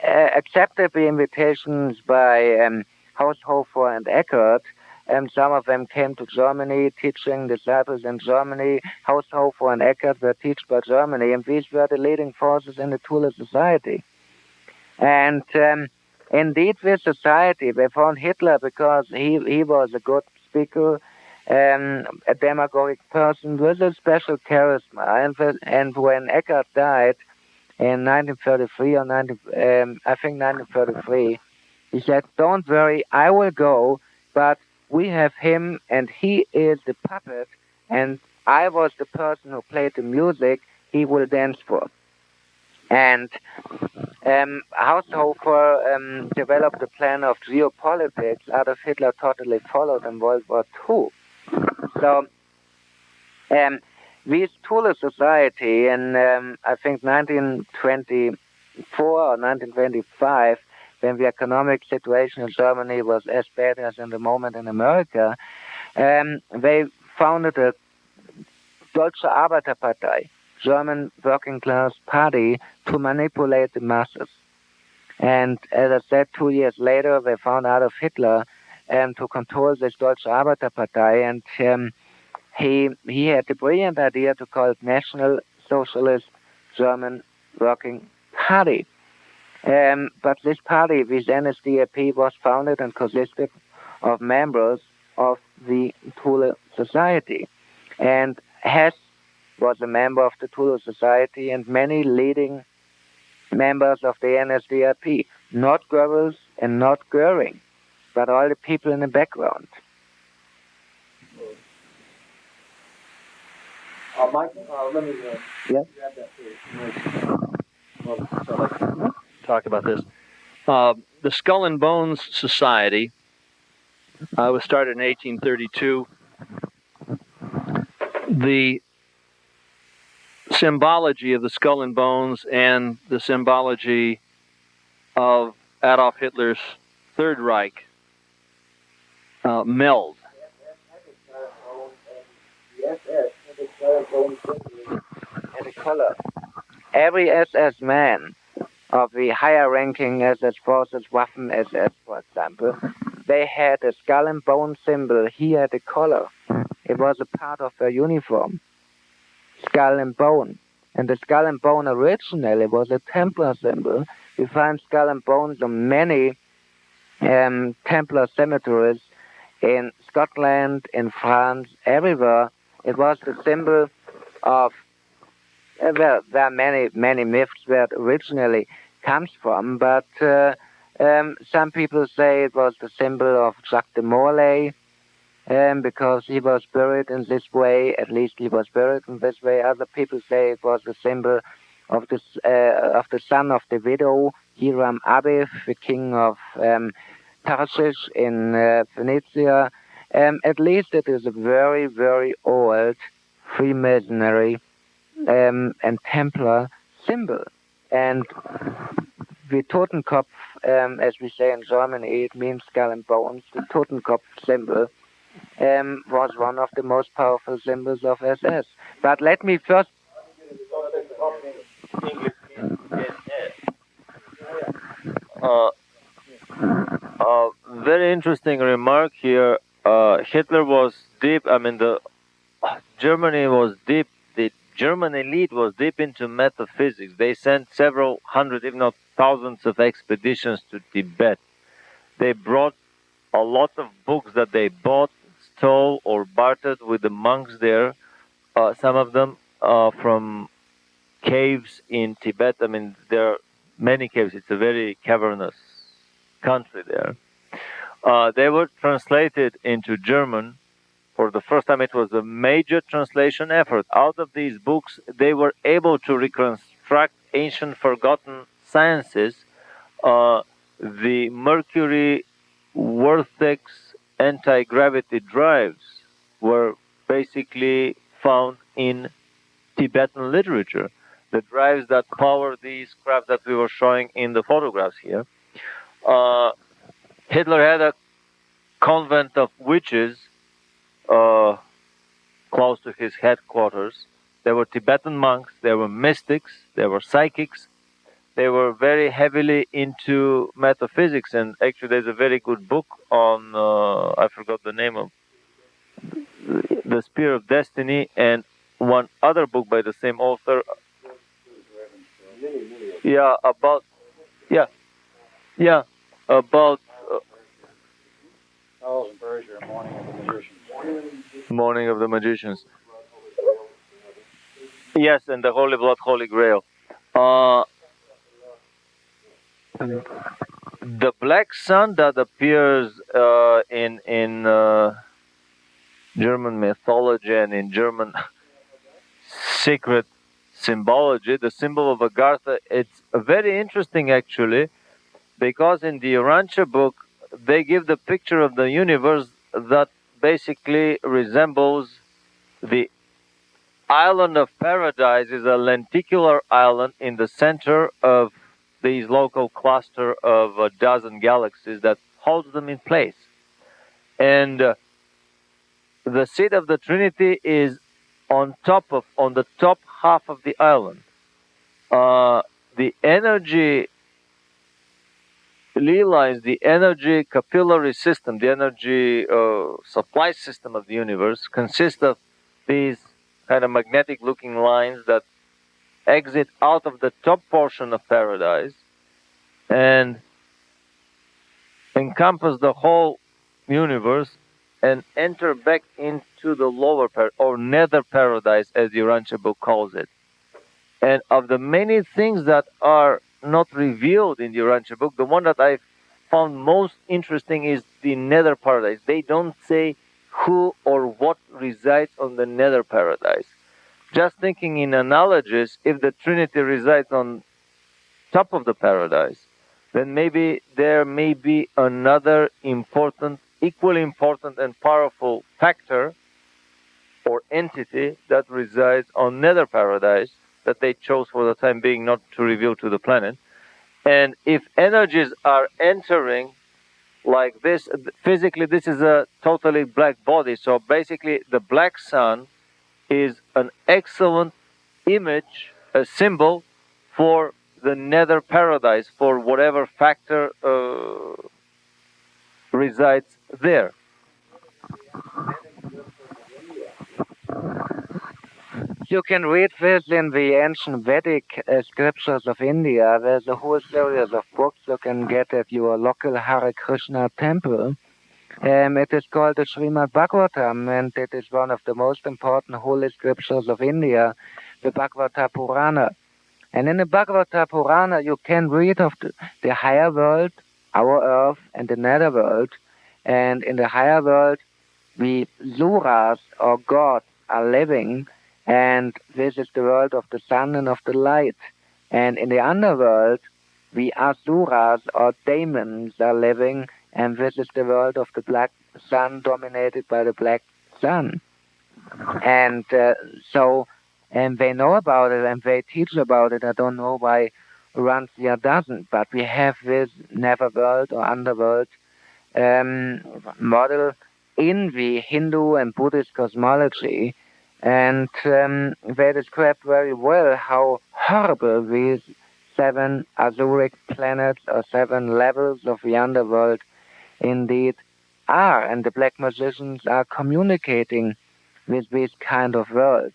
accepted the invitations by Haushofer and Eckert, and some of them came to Germany, teaching disciples in Germany. Haushofer and Eckert were taught by Germany, and these were the leading forces in the Thule Society. And indeed, this society, they found Hitler because he was a good speaker, a demagogic person with a special charisma. And when Eckert died in 1933 or I think 1933, he said, "Don't worry, I will go, but we have him, and he is the puppet, and I was the person who played the music he will dance for." And Haushofer developed a plan of geopolitics. Adolf Hitler totally followed in World War II. So we Thule society in, I think, 1924 or 1925, when the economic situation in Germany was as bad as in the moment in America, they founded a Deutsche Arbeiterpartei, German working class party, to manipulate the masses. And as I said, 2 years later, they found Adolf Hitler to control this Deutsche Arbeiterpartei, and he had the brilliant idea to call it National Socialist German Working Party. But this party, this NSDAP, was founded and consisted of members of the Thule Society. And Hess was a member of the Thule Society, and many leading members of the NSDAP, not Goebbels and not Goering, but all the people in the background. Michael, let me Yes? grab that for talk about this. The Skull and Bones Society was started in 1832. The symbology of the skull and bones and the symbology of Adolf Hitler's Third Reich meld. And the color. Every SS man of the higher ranking SS forces, Waffen SS, for example, they had a skull and bone symbol here at the collar. It was a part of their uniform. Skull and bone. And the skull and bone originally was a Templar symbol. We find skull and bones on many Templar cemeteries in Scotland, in France, everywhere. It was the symbol of, well, there are many myths where it originally comes from, but some people say it was the symbol of Jacques de Morlaix, because he was buried in this way. At least he was buried in this way. Other people say it was the symbol of the son of the widow, Hiram Abiy, the king of Tarshish in Phoenicia. At least it is a very, very old Freemasonry and Templar symbol. And the Totenkopf, as we say in Germany, it means skull and bones. The Totenkopf symbol was one of the most powerful symbols of SS. But let me first... Very interesting remark here. Hitler was deep, Germany was deep, the German elite was deep into metaphysics. They sent several hundred, if not thousands of expeditions to Tibet. They brought a lot of books that they bought, stole, or bartered with the monks there, some of them from caves in Tibet. There are many caves. It's a very cavernous country there. They were translated into German. For the first time, it was a major translation effort. Out of these books, they were able to reconstruct ancient forgotten sciences. The Mercury vortex anti-gravity drives were basically found in Tibetan literature. The drives that power these craft that we were showing in the photographs here. Hitler had a convent of witches close to his headquarters. There were Tibetan monks, there were mystics, there were psychics. They were very heavily into metaphysics, and actually there's a very good book on, I forgot the name of, The Spear of Destiny, and one other book by the same author. Yeah, about Owls and Berger, Morning of the Magicians. Morning of the Magicians. Yes, and the Holy Blood, Holy Grail. The black sun that appears in German mythology and in German secret symbology, the symbol of Agartha. It's very interesting, actually, because in the Urantia book, they give the picture of the universe that basically resembles the island of paradise is a lenticular island in the center of these local cluster of a dozen galaxies that holds them in place. And the seat of the Trinity is on the top half of the island. The energy realize the energy capillary system, the energy supply system of the universe consists of these kind of magnetic looking lines that exit out of the top portion of paradise and encompass the whole universe and enter back into the lower or nether paradise, as the Urantia book calls it. And of the many things that are not revealed in the Urantia book, the one that I found most interesting is the nether paradise. They don't say who or what resides on the nether paradise. Just thinking in analogies, if the Trinity resides on top of the paradise, then maybe there may be another important, equally important and powerful factor or entity that resides on nether paradise that they chose for the time being not to reveal to the planet. And if energies are entering like this, physically this is a totally black body. So basically the black sun is an excellent image, a symbol for the nether paradise, for whatever factor resides there. You can read this in the ancient Vedic scriptures of India. There's a whole series of books you can get at your local Hare Krishna temple. It is called the Srimad Bhagavatam, and it is one of the most important holy scriptures of India, the Bhagavata Purana. And in the Bhagavata Purana, you can read of the higher world, our earth, and the nether world. And in the higher world, the Suras, or gods, are living, and this is the world of the sun and of the light. And in the underworld, the Asuras, or demons, are living, and this is the world of the black sun dominated by the black sun. And and they know about it and they teach about it. I don't know why Urantia doesn't, but we have this netherworld or underworld model in the Hindu and Buddhist cosmology, and they describe very well how horrible these 7 azuric planets or 7 levels of the underworld indeed are, and the black magicians are communicating with these kind of worlds.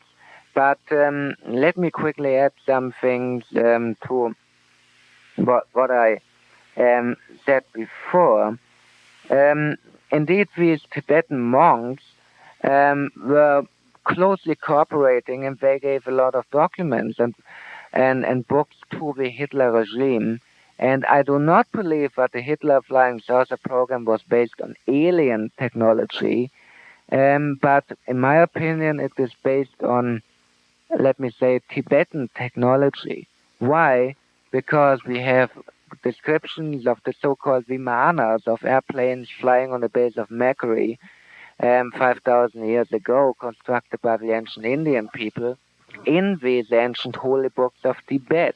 But let me quickly add some things to what I said before. Indeed, these Tibetan monks were closely cooperating, and they gave a lot of documents and books to the Hitler regime. And I do not believe that the Hitler Flying Saucer program was based on alien technology, but in my opinion, it is based on, let me say, Tibetan technology. Why? Because we have descriptions of the so-called Vimanas, of airplanes flying on the base of Mercury 5,000 years ago, constructed by the ancient Indian people, in these ancient holy books of Tibet.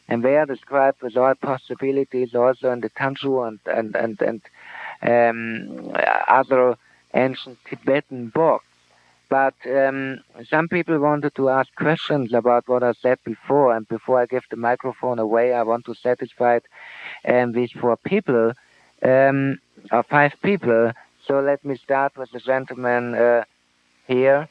And they are described with all possibilities also in the Tanju and other ancient Tibetan books. But some people wanted to ask questions about what I said before, and before I give the microphone away, I want to satisfy these 4 people, or 5 people. So let me start with the gentleman here.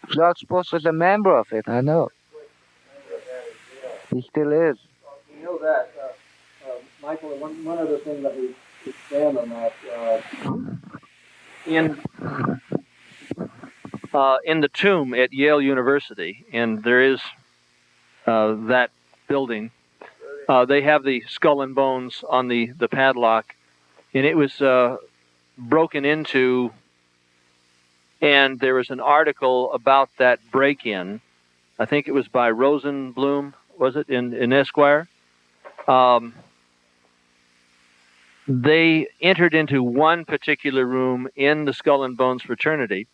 George Bush is a member of it, I know. He still is. You know that, Michael, one other thing that we expand on that. In the tomb at Yale University, and there is that building, they have the skull and bones on the padlock, and it was broken into, and there was an article about that break-in. I think it was by Rosenblum, was it, in Esquire? They entered into one particular room in the Skull and Bones fraternity.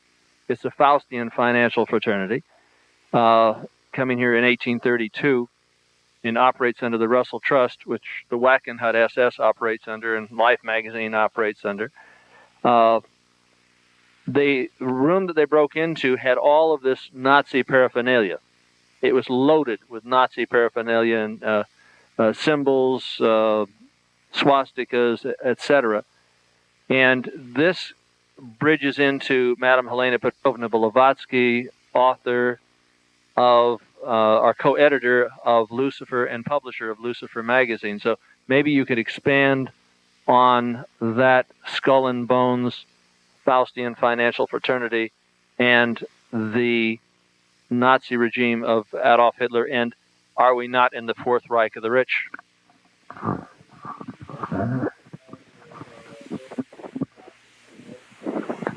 It's a Faustian financial fraternity, coming here in 1832, and operates under the Russell Trust, which the Wackenhut SS operates under and Life magazine operates under. The room that they broke into had all of this Nazi paraphernalia. It was loaded with Nazi paraphernalia and symbols, swastikas, etc. And this bridges into Madame Helena Petrovna Blavatsky, author of, our co-editor of Lucifer and publisher of Lucifer magazine. So maybe you could expand on that Skull and Bones Faustian financial fraternity and the Nazi regime of Adolf Hitler, and are we not in the Fourth Reich of the rich?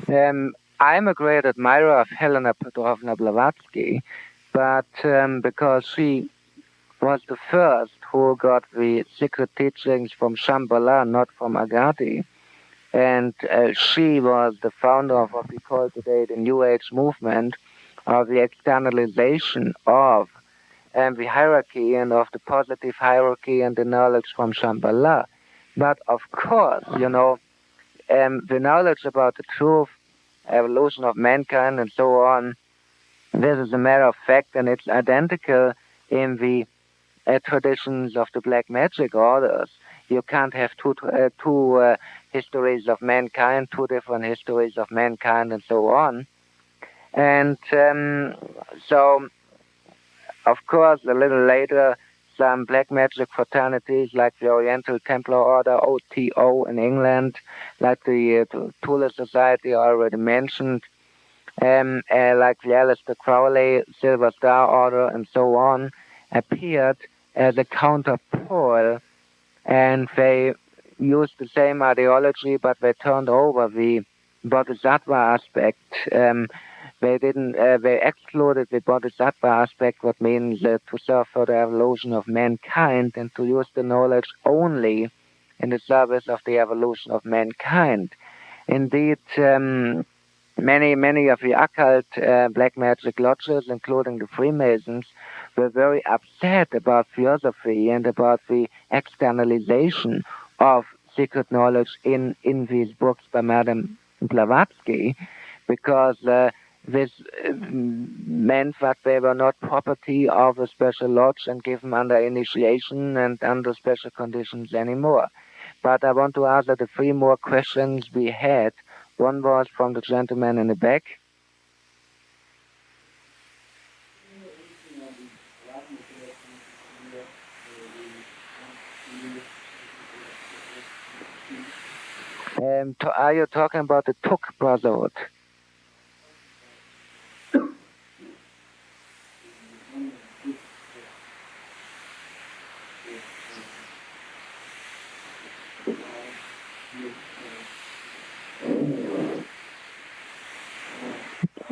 I'm a great admirer of Helena Petrovna Blavatsky, but because she was the first who got the secret teachings from Shambhala, not from Agadi. And she was the founder of what we call today the New Age movement, of the externalization of the hierarchy and of the positive hierarchy and the knowledge from Shambhala. But of course, the knowledge about the truth, evolution of mankind and so on, this is a matter of fact, and it's identical in the traditions of the black magic orders. You can't have two histories of mankind, two different histories of mankind, and so on. And so, of course, a little later, some black magic fraternities like the Oriental Templar Order, OTO in England, like the Tula Society I already mentioned, like the Aleister Crowley Silver Star Order, and so on, appeared as a counterpole, and they used the same ideology, but they turned over the bodhisattva aspect. They didn't. They excluded the bodhisattva aspect, what means to serve for the evolution of mankind and to use the knowledge only in the service of the evolution of mankind. Indeed, many of the occult black magic lodges, including the Freemasons, were very upset about philosophy and about the externalization of secret knowledge in these books by Madame Blavatsky, because this meant that they were not property of a special lodge and given under initiation and under special conditions anymore. But I want to answer the three more questions we had. One was from the gentleman in the back. Are you talking about the Tuk Brotherhood?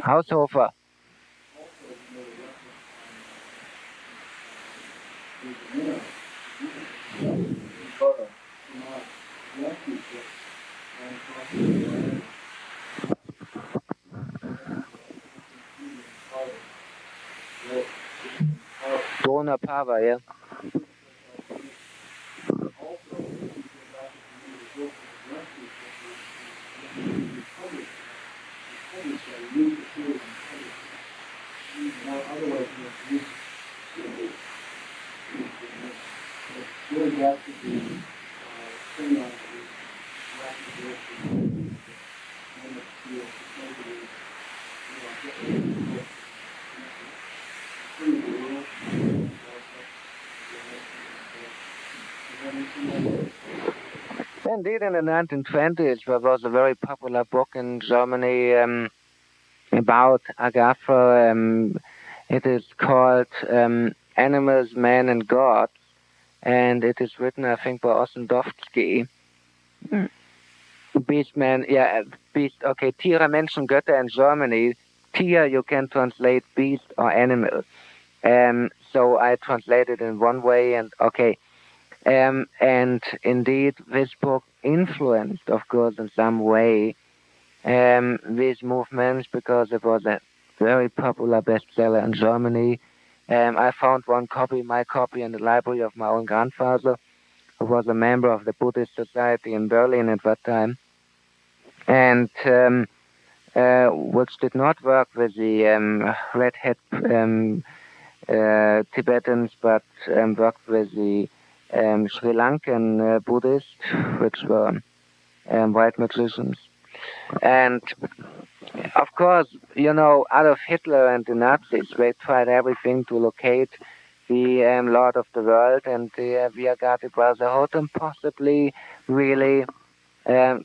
House over. Dona Pava, yeah. Indeed, in the 1920s, there was a very popular book in Germany about Agatha. It is called Animals, Men, and God, and it is written, I think, by Ossendowski. Beastman, yeah, beast. Okay, Tiere, Menschen, Götter in Germany. Tier you can translate beast or animal. So I translated in one way, and okay. And indeed, this book influenced, of course, in some way, these movements because it was a very popular bestseller in Germany. I found one copy, my copy, in the library of my own grandfather, who was a member of the Buddhist Society in Berlin at that time, and which did not work with the red hat Tibetans, but worked with the Sri Lankan Buddhists, which were white magicians. And of course, Adolf Hitler and the Nazis, they tried everything to locate the Lord of the World, and the Viagati Brotherhood possibly really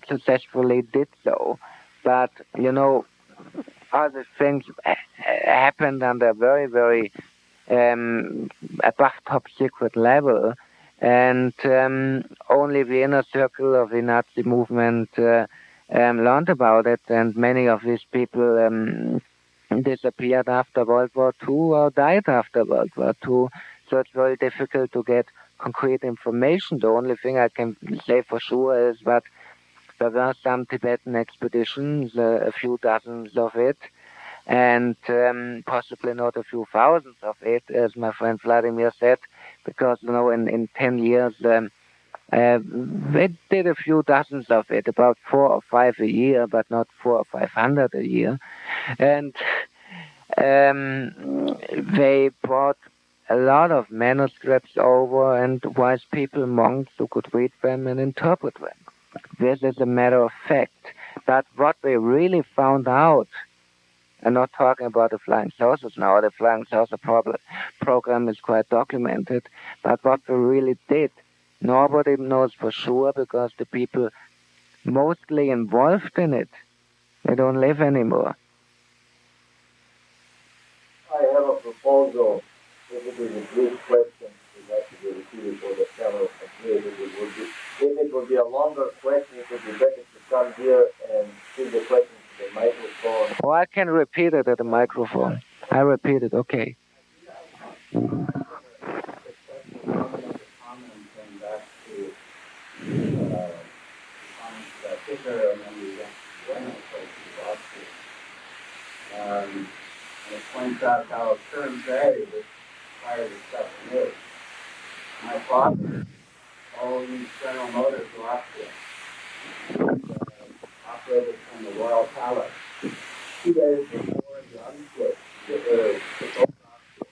successfully did so. But, other things happened on a very, very above top secret level, and only the inner circle of the Nazi movement learned about it, and many of these people disappeared after World War II or died after World War II. So it's very difficult to get concrete information. The only thing I can say for sure is that there were some Tibetan expeditions, a few dozens of it, and possibly not a few thousands of it, as my friend Vladimir said, because, in 10 years, they did a few dozens of it, about 4 or 5 a year, but not 400 or 500 a year. And they brought a lot of manuscripts over, and wise people, monks, who could read them and interpret them. This is a matter of fact. But what they really found out, I'm not talking about the flying saucers now. The flying saucer program is quite documented. But what we really did, nobody knows for sure, because the people mostly involved in it, they don't live anymore. I have a proposal. If it is a brief question, it has to be repeated for the camera can hear it. If it would be a longer question, it would be better to come here and give the question to the microphone. Oh, I can repeat it at the microphone. I repeat it, okay. And it points out how current day this fire discussion is. My father owned General Motors in Austria. Operated from the Royal Palace. 2 days before the Auschwitz, Hitler took over Austria.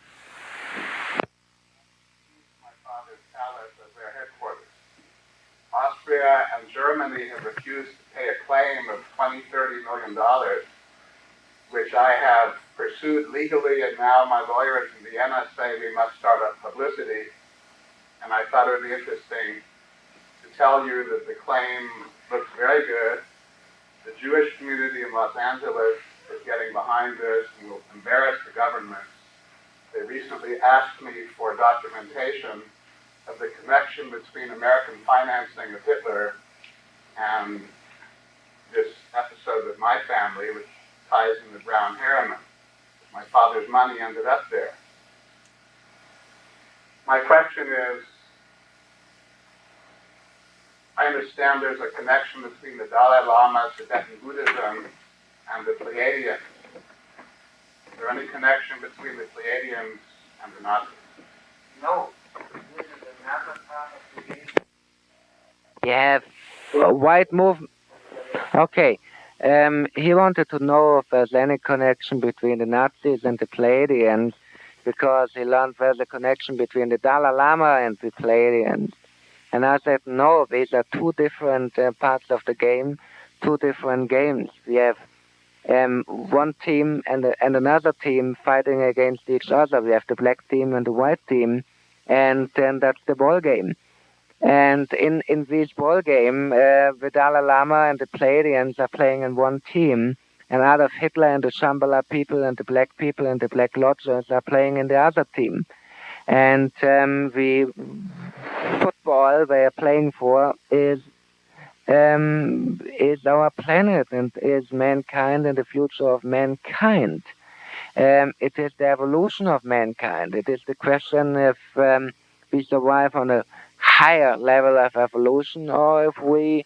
My father's palace as their headquarters. Austria and Germany have refused to pay a claim of $20-30 million, which I have pursued legally, and now my lawyers in Vienna say we must start up publicity. And I thought it would be interesting to tell you that the claim looks very good. The Jewish community in Los Angeles is getting behind this and will embarrass the government. They recently asked me for documentation of the connection between American financing of Hitler and this episode with my family, which ties in the Brown Harriman. My father's money ended up there. My question is, I understand there's a connection between the Dalai Lama, Tibetan Buddhism, and the Pleiadians. Is there any connection between the Pleiadians and the Nazis? No. This is another part of the game. Yeah, white movement. Okay. He wanted to know if there's any connection between the Nazis and the Pleiadians, because he learned there's a connection between the Dalai Lama and the Pleiadians. And I said, no, these are two different parts of the game, two different games. We have one team and another team fighting against each other. We have the black team and the white team, and then that's the ball game. And in this ball game, the Dalai Lama and the Pleiadians are playing in one team, and Adolf Hitler and the Shambhala people and the black people and the black lodgers are playing in the other team. And the football they are playing for is is our planet and is mankind and the future of mankind. It is the evolution of mankind. It is the question if we survive on a higher level of evolution or if we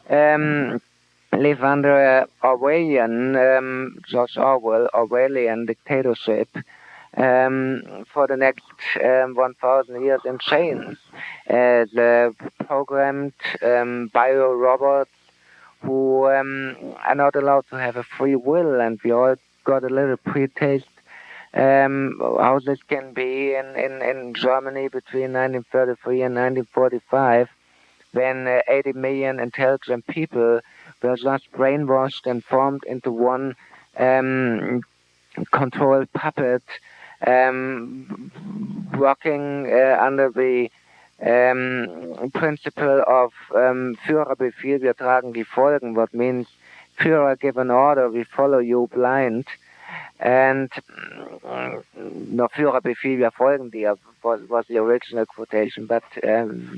live under a Orwellian, George Orwellian dictatorship for the next 1,000 years in chains. The programmed bio-robots who are not allowed to have a free will, and we all got a little pre-taste how this can be in Germany between 1933 and 1945, when 80 million intelligent people were just brainwashed and formed into one controlled puppet, working under the principle of Führerbefehl, wir tragen die Folgen, what means Führer give an order, we follow you blind. And no, Führerbefehl, wir folgen dir was the original quotation, but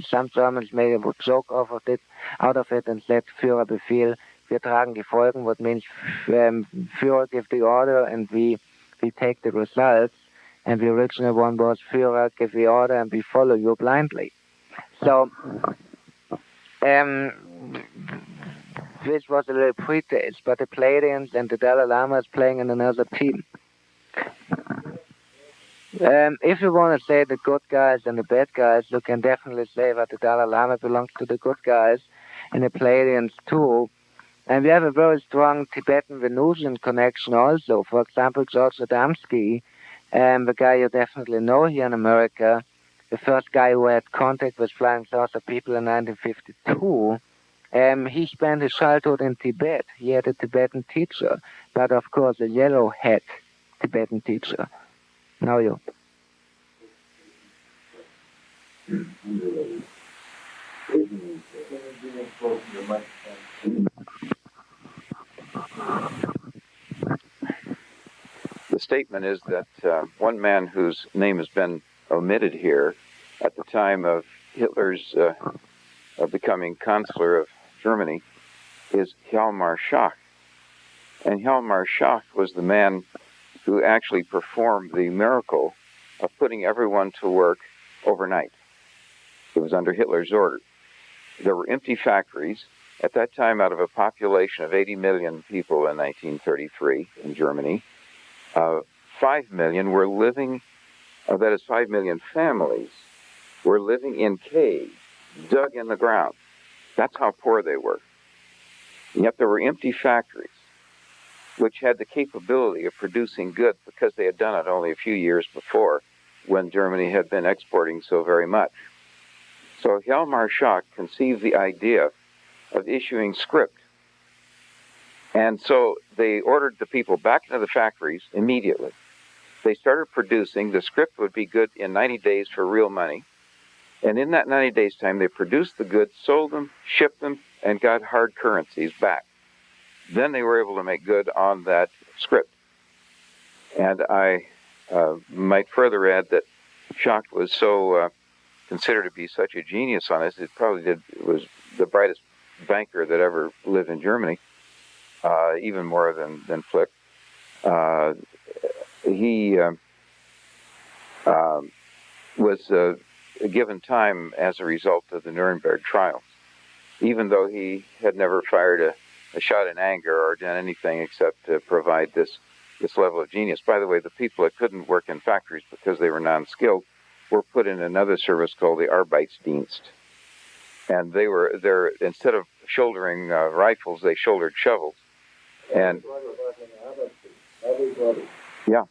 some Germans made a joke out of it and said Führerbefehl, wir tragen die Folgen, what means Führer give the order and we take the results. And the original one was Führer give the order and we follow you blindly. So this was a little pretext, but the Pleiadians and the Dalai Lama is playing in another team. If you want to say the good guys and the bad guys, you can definitely say that the Dalai Lama belongs to the good guys and the Pleiadians too. And we have a very strong Tibetan-Venusian connection also. For example, George Adamski, the guy you definitely know here in America, the first guy who had contact with flying saucer people in 1952, he spent his childhood in Tibet. He had a Tibetan teacher, but of course a yellow hat Tibetan teacher. Now you. The statement is that one man whose name has been omitted here at the time of Hitler's becoming Chancellor of Germany is Hjalmar Schacht. And Hjalmar Schacht was the man who actually performed the miracle of putting everyone to work overnight. It was under Hitler's order. There were empty factories. At that time, out of a population of 80 million people in 1933 in Germany, 5 million were living, that is 5 million families, were living in caves dug in the ground. That's how poor they were. And yet there were empty factories which had the capability of producing goods because they had done it only a few years before when Germany had been exporting so very much. So Hjalmar Schacht conceived the idea of issuing script. And so they ordered the people back into the factories immediately. They started producing. The script would be good in 90 days for real money. And in that 90 days' time, they produced the goods, sold them, shipped them, and got hard currencies back. Then they were able to make good on that script. And I might further add that Schacht was so considered to be such a genius on this, it was the brightest banker that ever lived in Germany, even more than Flick. He was given time as a result of the Nuremberg trials, even though he had never fired a shot in anger or done anything except to provide this level of genius. By the way, the people that couldn't work in factories because they were non-skilled were put in another service called the Arbeitsdienst. And they were there, instead of shouldering rifles, they shouldered shovels. And yeah.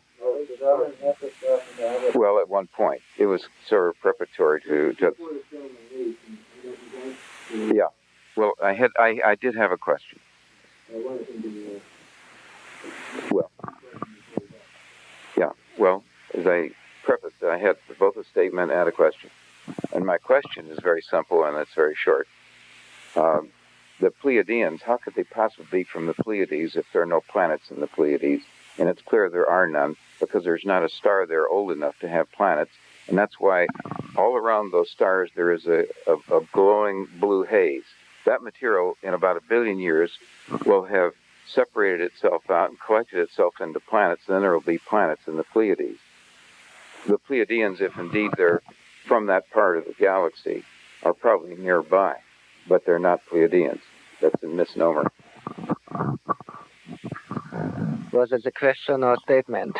Well, at one point, it was sort of preparatory to yeah. Well, I did have a question. Well, yeah. Well, as I prefaced, I had both a statement and a question. And my question is very simple and it's very short. The Pleiadians, how could they possibly be from the Pleiades if there are no planets in the Pleiades? And it's clear there are none because there's not a star there old enough to have planets. And that's why all around those stars there is a glowing blue haze. that material in about 1 billion years will have separated itself out and collected itself into planets. Then there will be planets in the Pleiades. The Pleiadians, if indeed they're from that part of the galaxy, are probably nearby, but they're not Pleiadians. That's a misnomer. Was it a question or statement?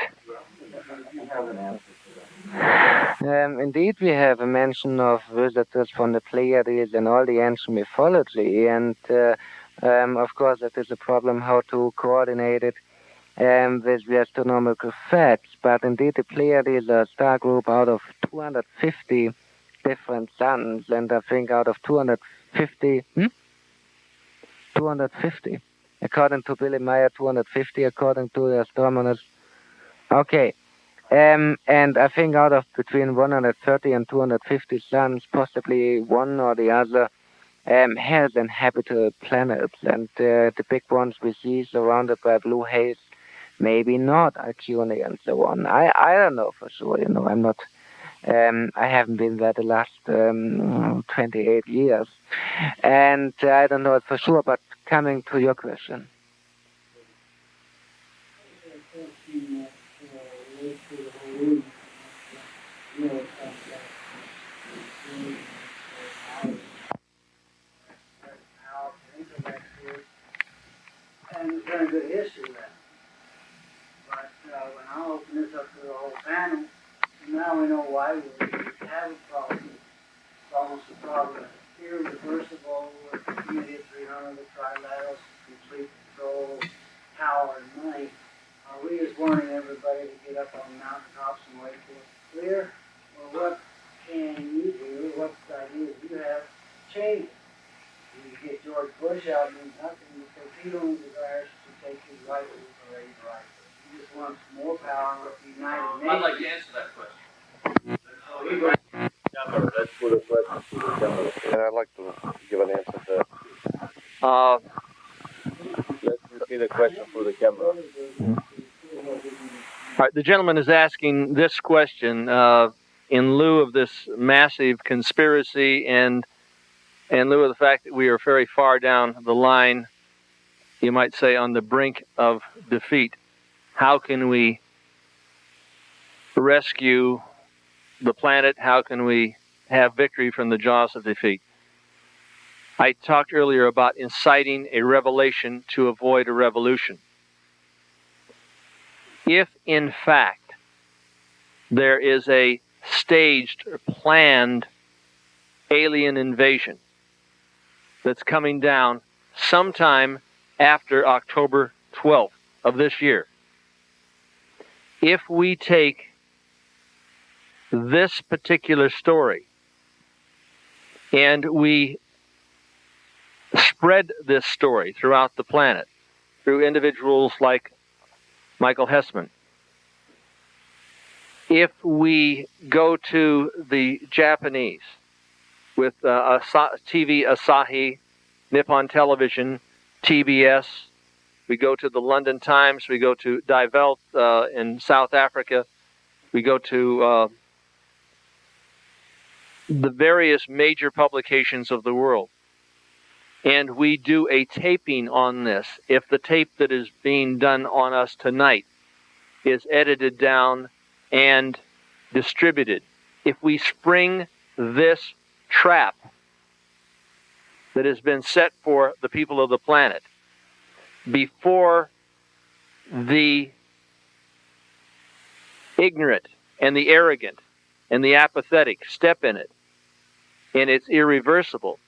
Indeed, we have a mention of visitors from the Pleiades in all the ancient mythology, and of course it is a problem how to coordinate it with the astronomical facts. But indeed, the Pleiades are a star group out of 250 different suns, and I think out of 250, 250. According to Billy Meyer, 250, according to the astronomers. Okay. And I think out of between 130 and 250 suns, possibly one or the other has inhabitable planets. And the big ones we see surrounded by blue haze, maybe not Alcune and so on. I don't know for sure, I'm not, I haven't been there the last 28 years. And I don't know it for sure, but coming to your question. And it's been a good history lesson. But when I open this up to the whole panel, now we know why we have a problem. It's almost a problem. Irreversible with the Committee of 300, the trilaterals, complete control, power, and money. Are we just wanting everybody to get up on mountaintops and wait for it to clear? Or what can you do? What ideas do you have to change it? You get George Bush out and nothing because he only desires to take his right or raise right. He just wants more power with the United Nations. I'd like to answer that question. That's for the question. And I'd like to give an answer to that. Let's repeat the question for the camera. All right, the gentleman is asking this question in lieu of this massive conspiracy and in lieu of the fact that we are very far down the line, you might say on the brink of defeat. How can we rescue the planet? How can we have victory from the jaws of defeat? I talked earlier about inciting a revelation to avoid a revolution. If, in fact, there is a staged or planned alien invasion that's coming down sometime after October 12th of this year, if we take this particular story and we spread this story throughout the planet through individuals like Michael Hessemann, if we go to the Japanese with TV Asahi, Nippon Television, TBS, we go to the London Times, we go to Die Welt in South Africa, we go to the various major publications of the world, and we do a taping on this. If the tape that is being done on us tonight is edited down and distributed, if we spring this trap that has been set for the people of the planet before the ignorant and the arrogant and the apathetic step in it, and it's irreversible,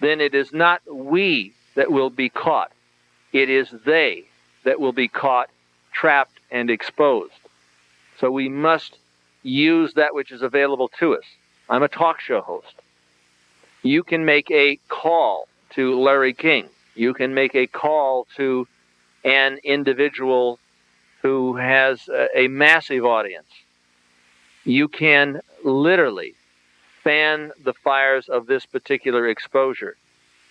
then it is not we that will be caught. It is they that will be caught, trapped, and exposed. So we must use that which is available to us. I'm a talk show host. You can make a call to Larry King. You can make a call to an individual who has a massive audience. You can literally fan the fires of this particular exposure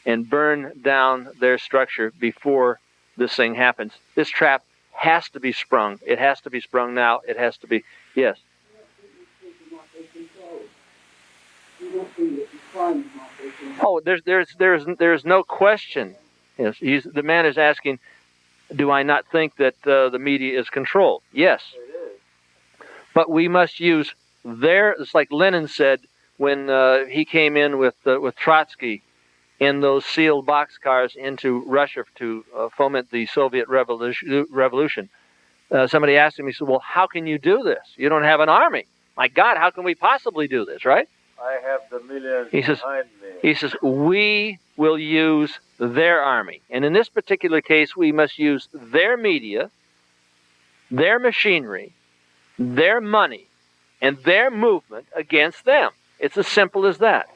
and burn down their structure before this thing happens. This trap has to be sprung. It has to be sprung now. It has to be, yes. You won't see it. You find them off Oh, there's no question. Yes, the man is asking, do I not think that the media is controlled? Yes. But we must use it's like Lenin said when he came in with Trotsky in those sealed boxcars into Russia to foment the Soviet revolution. Somebody asked him, he said, well, how can you do this? You don't have an army. My God, how can we possibly do this, right? I have the millions behind me. He says, we will use their army. And in this particular case, we must use their media, their machinery, their money, and their movement against them. It's as simple as that.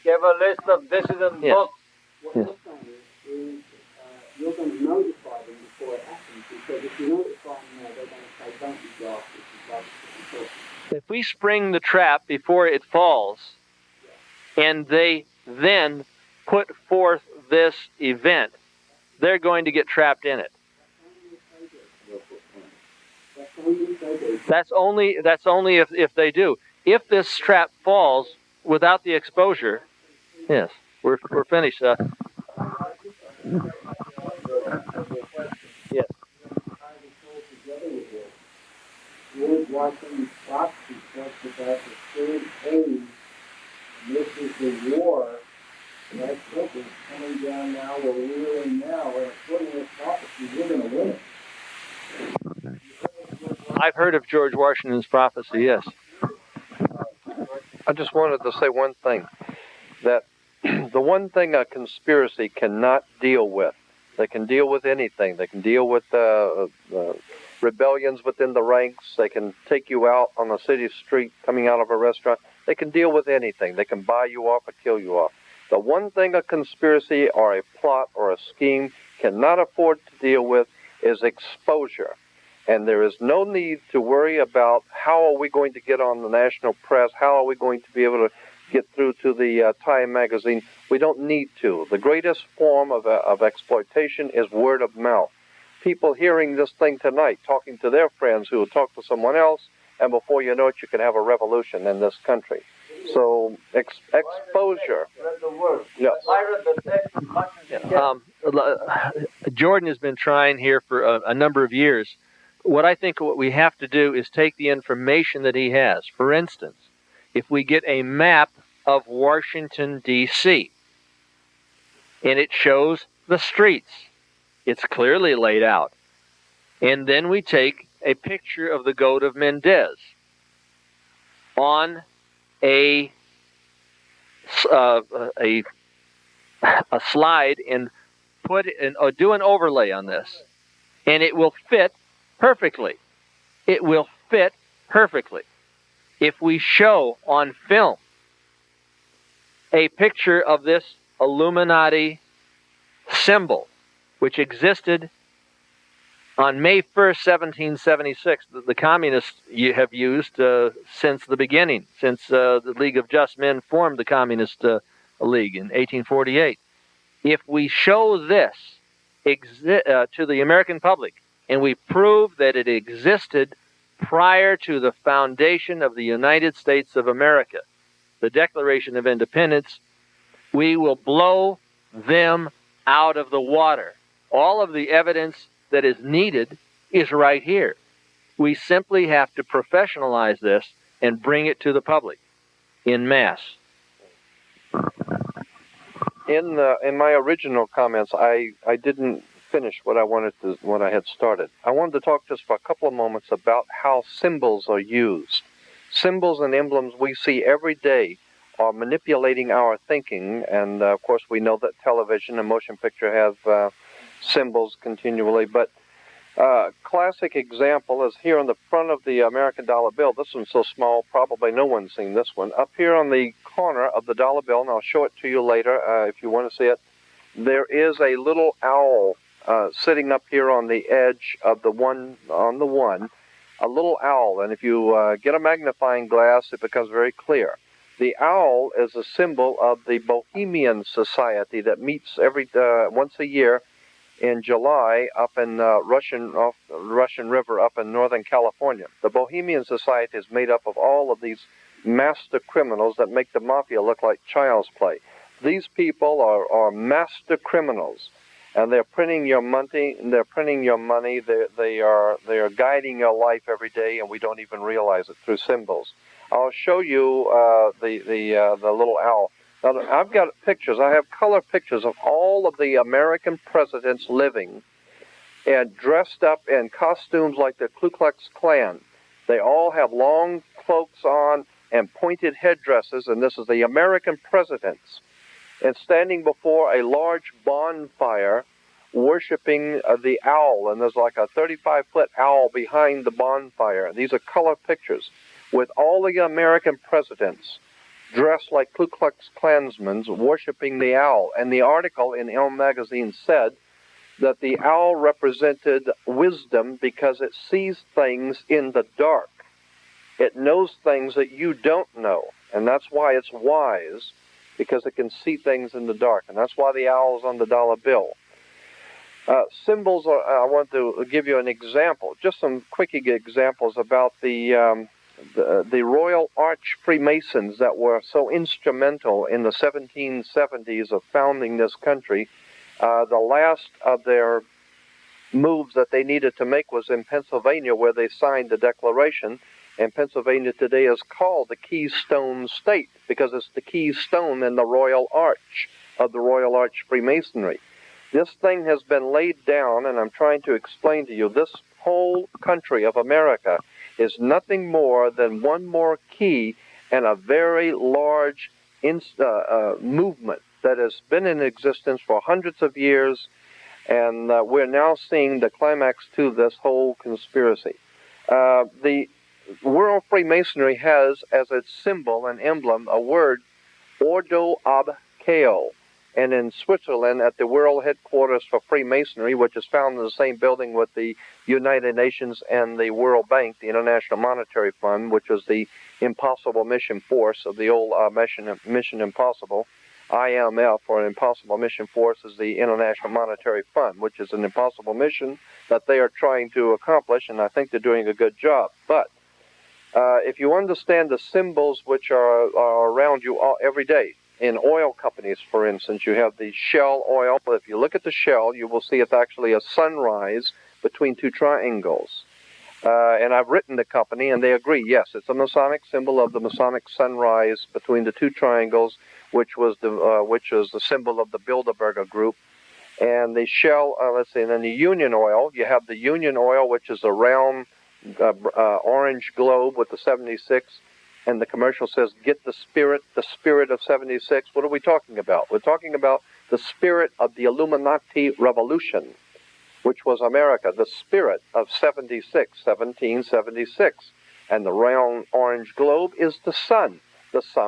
Give a list of dissident books. What you're saying is you're going to notify them before it happens, because if you notify them now, they're going to say, don't be daft, if we spring the trap before it falls, and they then put forth this event, they're going to get trapped in it. That's only if they do. If this trap falls without the exposure, yes, we're finished. Yes. George Washington's prophecy talks about the third age, and this is the war that is coming down now, we're reeling now, and according to this prophecy, we're going to win it. I've heard of George Washington's prophecy, yes. I just wanted to say one thing, that the one thing a conspiracy cannot deal with, they can deal with anything. They can deal with rebellions within the ranks. They can take you out on a city street coming out of a restaurant. They can deal with anything. They can buy you off or kill you off. The one thing a conspiracy or a plot or a scheme cannot afford to deal with is exposure. And there is no need to worry about how are we going to get on the national press, how are we going to be able to get through to the Time magazine. We don't need to. The greatest form of exploitation is word of mouth. People hearing this thing tonight, talking to their friends who will talk to someone else, and before you know it, you can have a revolution in this country. So exposure. Yes. Jordan has been trying here for a number of years. What we have to do is take the information that he has. For instance, if we get a map of Washington, D.C., and it shows the streets, it's clearly laid out. And then we take a picture of the Goat of Mendez on a slide and do an overlay on this, and it will fit perfectly. It will fit perfectly. If we show on film a picture of this Illuminati symbol, which existed on May 1st, 1776, the communists have used since the beginning, since the League of Just Men formed the Communist League in 1848. If we show this to the American public, and we prove that it existed prior to the foundation of the United States of America, the Declaration of Independence, we will blow them out of the water. All of the evidence that is needed is right here. We simply have to professionalize this and bring it to the public in mass. In my original comments, I didn't finish what I had started. I wanted to talk just for a couple of moments about how symbols are used. Symbols and emblems we see every day are manipulating our thinking, and of course we know that television and motion picture have symbols continually, but classic example is here on the front of the American dollar bill. This one's so small, probably no one's seen this one. Up here on the corner of the dollar bill, and I'll show it to you later if you want to see it, there is a little owl sitting up here on the edge of the one, a little owl, and if you get a magnifying glass, it becomes very clear. The owl is a symbol of the Bohemian Society that meets every once a year in July up in off Russian River up in Northern California. The Bohemian Society is made up of all of these master criminals that make the mafia look like child's play. These people are master criminals, and they're printing your money. They're printing your money. They are guiding your life every day, and we don't even realize it through symbols. I'll show you the little owl. Now, I've got pictures. I have color pictures of all of the American presidents living, and dressed up in costumes like the Ku Klux Klan. They all have long cloaks on and pointed headdresses, and this is the American presidents, and standing before a large bonfire, worshiping the owl, and there's like a 35-foot owl behind the bonfire. These are color pictures with all the American presidents dressed like Ku Klux Klansmen worshiping the owl. And the article in Elm magazine said that the owl represented wisdom because it sees things in the dark. It knows things that you don't know, and that's why it's wise, because it can see things in the dark, and that's why the owl's on the dollar bill. Symbols are, I want to give you an example, just some quick examples about the Royal Arch Freemasons that were so instrumental in the 1770s of founding this country. The last of their moves that they needed to make was in Pennsylvania, where they signed the Declaration. And Pennsylvania today is called the Keystone State because it's the keystone in the Royal Arch of the Royal Arch Freemasonry. This thing has been laid down, and I'm trying to explain to you, this whole country of America is nothing more than one more key in a very large movement that has been in existence for hundreds of years, and we're now seeing the climax to this whole conspiracy. The World Freemasonry has as its symbol and emblem a word, Ordo ab Chao. And in Switzerland, at the world headquarters for Freemasonry, which is found in the same building with the United Nations and the World Bank, the International Monetary Fund, which was the Impossible Mission Force of the old Mission Impossible. IMF, or Impossible Mission Force, is the International Monetary Fund, which is an impossible mission that they are trying to accomplish, and I think they're doing a good job. But if you understand the symbols which are around you every day, in oil companies, for instance, you have the Shell oil, but if you look at the Shell, you will see it's actually a sunrise between two triangles. And I've written the company, and they agree, yes, it's a Masonic symbol of the Masonic sunrise between the two triangles, which was the symbol of the Bilderberger group. And the Shell, let's see, and then the Union oil, you have the Union oil, which is a round orange globe with the 76, and the commercial says, get the spirit of 76. What are we talking about? We're talking about the spirit of the Illuminati revolution, which was America, the spirit of 1776. And the round orange globe is the sun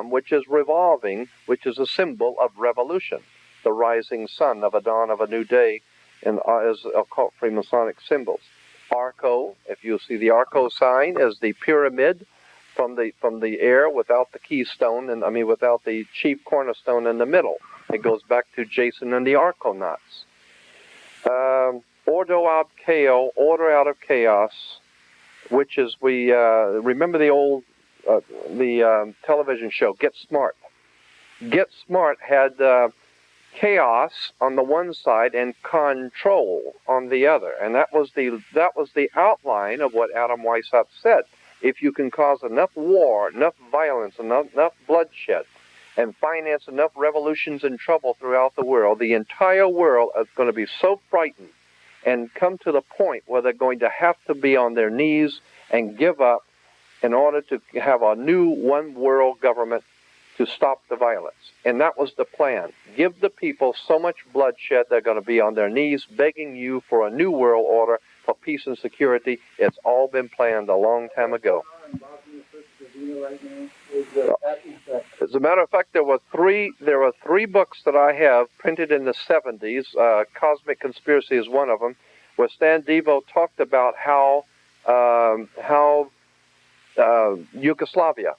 which is revolving, which is a symbol of revolution, the rising sun of a dawn of a new day, and is occult Freemasonic symbols. Arco, if you see the Arco sign, is the pyramid from the air without the keystone, and without the chief cornerstone in the middle. It goes back to Jason and the Arconauts. Ordo ab Chao, order out of chaos, which is remember the old television show Get Smart. Get Smart had chaos on the one side and control on the other, and that was the outline of what Adam Weishaupt said. If you can cause enough war, enough violence, enough bloodshed, and finance enough revolutions and trouble throughout the world, the entire world is going to be so frightened and come to the point where they're going to have to be on their knees and give up in order to have a new one world government to stop the violence. And that was the plan. Give the people so much bloodshed they're going to be on their knees begging you for a new world order, for peace and security. It's all been planned a long time ago. As a matter of fact, there were three books that I have printed in the 70s. Cosmic Conspiracy is one of them, where Stan Devo talked about how Yugoslavia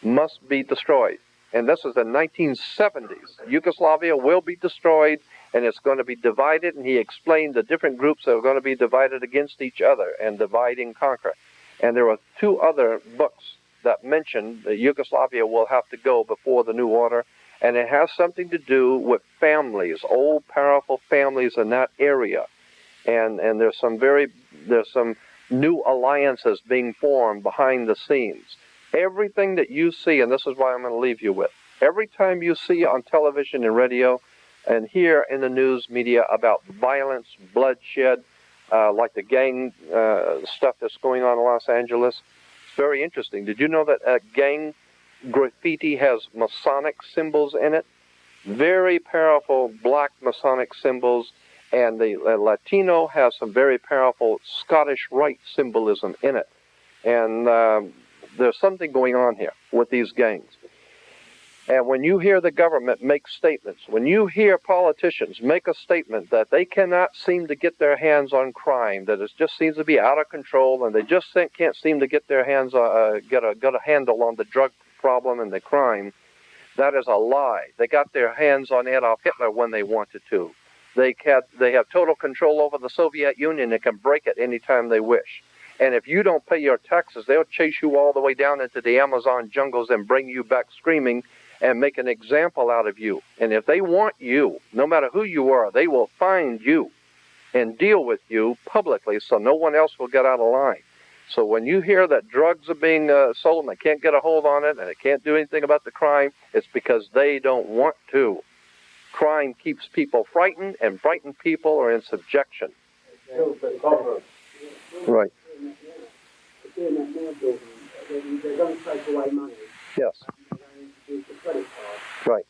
must be destroyed. And this is the 1970s. Yugoslavia will be destroyed, and it's going to be divided, and he explained the different groups that are going to be divided against each other, and divide and conquer. And there were two other books that mention that Yugoslavia will have to go before the new order, and it has something to do with families, old powerful families in that area, and there's some new alliances being formed behind the scenes. Everything that you see, and this is why I'm going to leave you with, every time you see on television and radio and hear in the news media about violence, bloodshed, like the gang stuff that's going on in Los Angeles, it's very interesting. Did you know that gang graffiti has Masonic symbols in it? Very powerful black Masonic symbols, and the Latino has some very powerful Scottish Rite symbolism in it. And there's something going on here with these gangs. And when you hear the government make statements, when you hear politicians make a statement that they cannot seem to get their hands on crime, that it just seems to be out of control, and they just can't seem to get their hands get a handle on the drug problem and the crime, that is a lie. They got their hands on Adolf Hitler when they wanted to. They have total control over the Soviet Union. They can break it anytime they wish. And if you don't pay your taxes, they'll chase you all the way down into the Amazon jungles and bring you back screaming and make an example out of you. And if they want you, no matter who you are, they will find you and deal with you publicly so no one else will get out of line. So when you hear that drugs are being sold and they can't get a hold on it and they can't do anything about the crime, it's because they don't want to. Crime keeps people frightened, and frightened people are in subjection. Right. They're going to take away money. Yes. They're going to use the credit card. Right.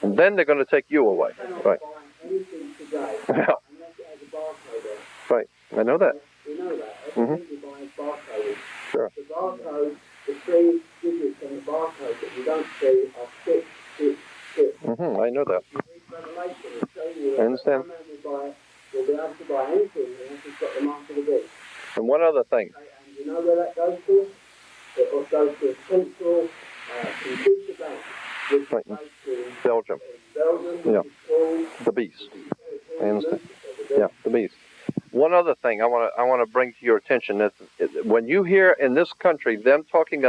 And then they're going to take you away. Right. Anything today, Yeah. unless it has a barcode on it. Right. I know that. We know that. Everything you buy is barcoded. Sure. The barcode, the 3 digits on the barcode that you don't see are 666. I know that. You read Revelation, it's showing you I that understand. no man will be able to buy anything unless he's got the mark of the beast. And one other thing. And you know where that goes to? It goes to a central computer bank, which Right. goes to Belgium. Belgium, Yeah. which is called The beast. I understand. Yeah, the beast. One other thing I want to bring to your attention is when you hear in this country them talking,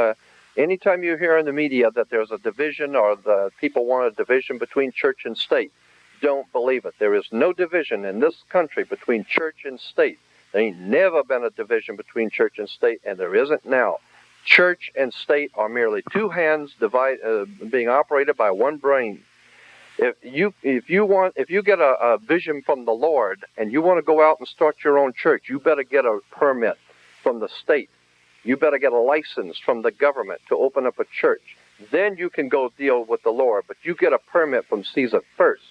anytime you hear in the media that there's a division or the people want a division between church and state, don't believe it. There is no division in this country between church and state. There ain't never been a division between church and state, and there isn't now. Church and state are merely two hands being operated by one brain. If you get a vision from the Lord and you want to go out and start your own church, you better get a permit from the state. You better get a license from the government to open up a church. Then you can go deal with the Lord, but you get a permit from Caesar first.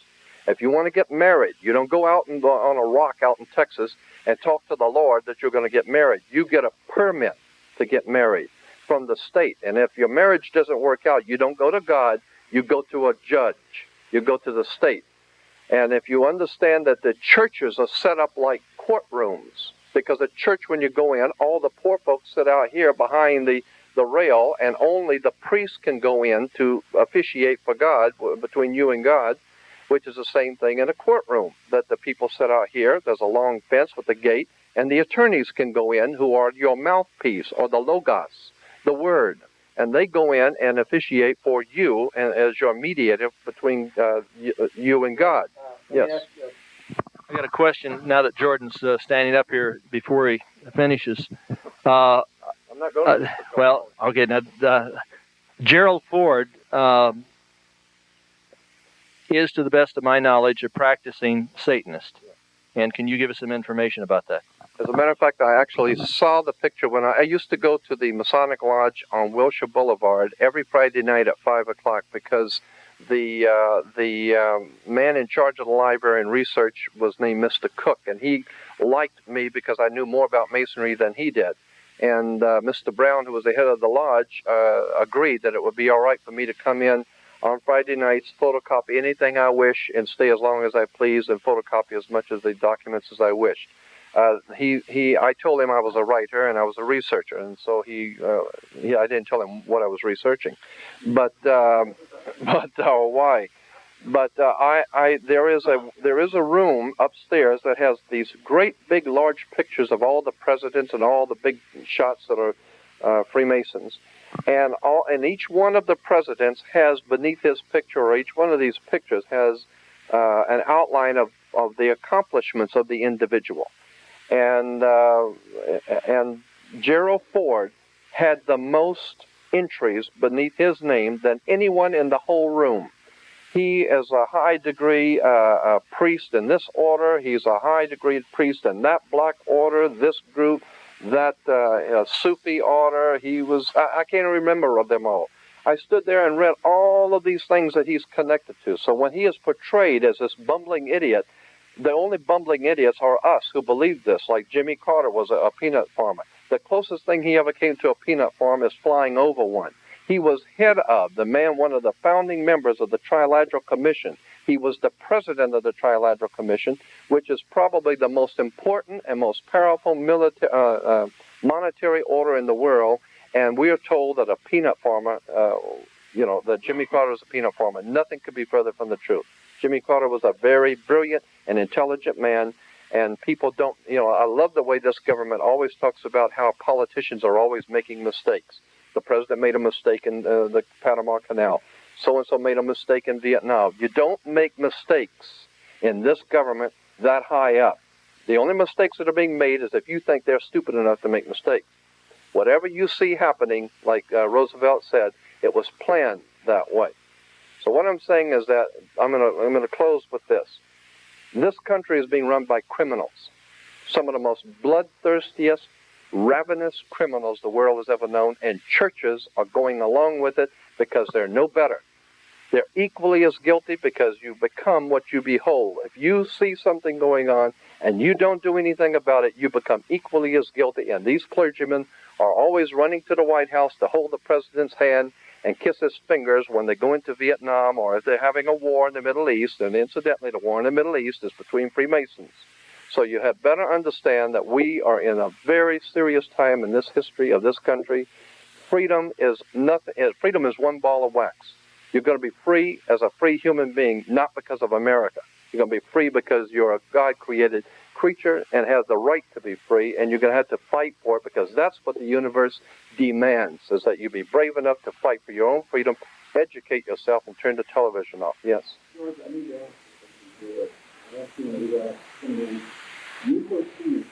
If you want to get married, you don't go out on a rock out in Texas and talk to the Lord that you're going to get married. You get a permit to get married from the state. And if your marriage doesn't work out, you don't go to God, you go to a judge. You go to the state. And if you understand that the churches are set up like courtrooms, because a church, when you go in, all the poor folks sit out here behind the rail, and only the priest can go in to officiate for God, between you and God, which is the same thing in a courtroom, that the people sit out here, there's a long fence with a gate, and the attorneys can go in, who are your mouthpiece, or the logos, the word. And they go in and officiate for you and as your mediator between you and God. Yes. I got a question now that Jordan's standing up here before he finishes. I'm not going to. Well, okay. Now, Gerald Ford is, to the best of my knowledge, a practicing Satanist. And can you give us some information about that? As a matter of fact, I actually saw the picture when I used to go to the Masonic Lodge on Wilshire Boulevard every Friday night at 5 o'clock because the man in charge of the library and research was named Mr. Cook, and he liked me because I knew more about Masonry than he did. And Mr. Brown, who was the head of the lodge, agreed that it would be all right for me to come in on Friday nights, photocopy anything I wish, and stay as long as I please, and photocopy as much of the documents as I wished. I told him I was a writer and I was a researcher, and so I didn't tell him what I was researching, but why? But there is a room upstairs that has these great big large pictures of all the presidents and all the big shots that are Freemasons, And each one of the presidents has beneath his picture, or each one of these pictures has an outline of the accomplishments of the individual. And Gerald Ford had the most entries beneath his name than anyone in the whole room. He is a high degree priest in this order. He's a high degree priest in that black order, this group, that Sufi order. He was, I can't remember of them all. I stood there and read all of these things that he's connected to. So when he is portrayed as this bumbling idiot, the only bumbling idiots are us who believe this, like Jimmy Carter was a peanut farmer. The closest thing he ever came to a peanut farm is flying over one. He was head of, one of the founding members of the Trilateral Commission. He was the president of the Trilateral Commission, which is probably the most important and most powerful monetary order in the world. And we are told that a peanut farmer, that Jimmy Carter was a peanut farmer. Nothing could be further from the truth. Jimmy Carter was a very brilliant and intelligent man, and people don't, I love the way this government always talks about how politicians are always making mistakes. The president made a mistake in the Panama Canal. So-and-so made a mistake in Vietnam. You don't make mistakes in this government that high up. The only mistakes that are being made is if you think they're stupid enough to make mistakes. Whatever you see happening, like Roosevelt said, it was planned that way. So what I'm saying is that I'm going to close with this. This country is being run by criminals, some of the most bloodthirstiest, ravenous criminals the world has ever known, and churches are going along with it because they're no better. They're equally as guilty because you become what you behold. If you see something going on and you don't do anything about it, you become equally as guilty. And these clergymen are always running to the White House to hold the president's hand and kiss his fingers when they go into Vietnam, or if they're having a war in the Middle East. And incidentally, the war in the Middle East is between Freemasons. So you had better understand that we are in a very serious time in this history of this country. Freedom is nothing. Freedom is one ball of wax. You're going to be free as a free human being, not because of America. You're going to be free because you're a God-created creature and have the right to be free, and you're going to have to fight for it because that's what the universe demands, is that you be brave enough to fight for your own freedom, educate yourself, and turn the television off. Yes? George, I need to ask you something. You foresee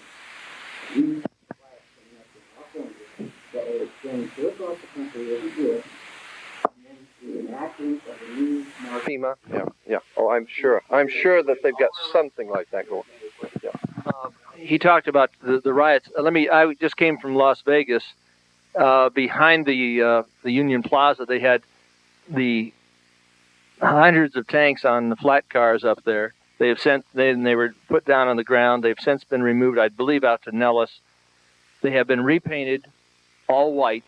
these blacks coming up in California that will extend to across the country every year, and then the enactment of a new FEMA? Yeah. Oh, I'm sure that they've got something like that going. Yeah. He talked about the riots. I just came from Las Vegas. Behind the Union Plaza, they had the hundreds of tanks on the flat cars up there. They were put down on the ground. They've since been removed, I believe, out to Nellis. They have been repainted all white,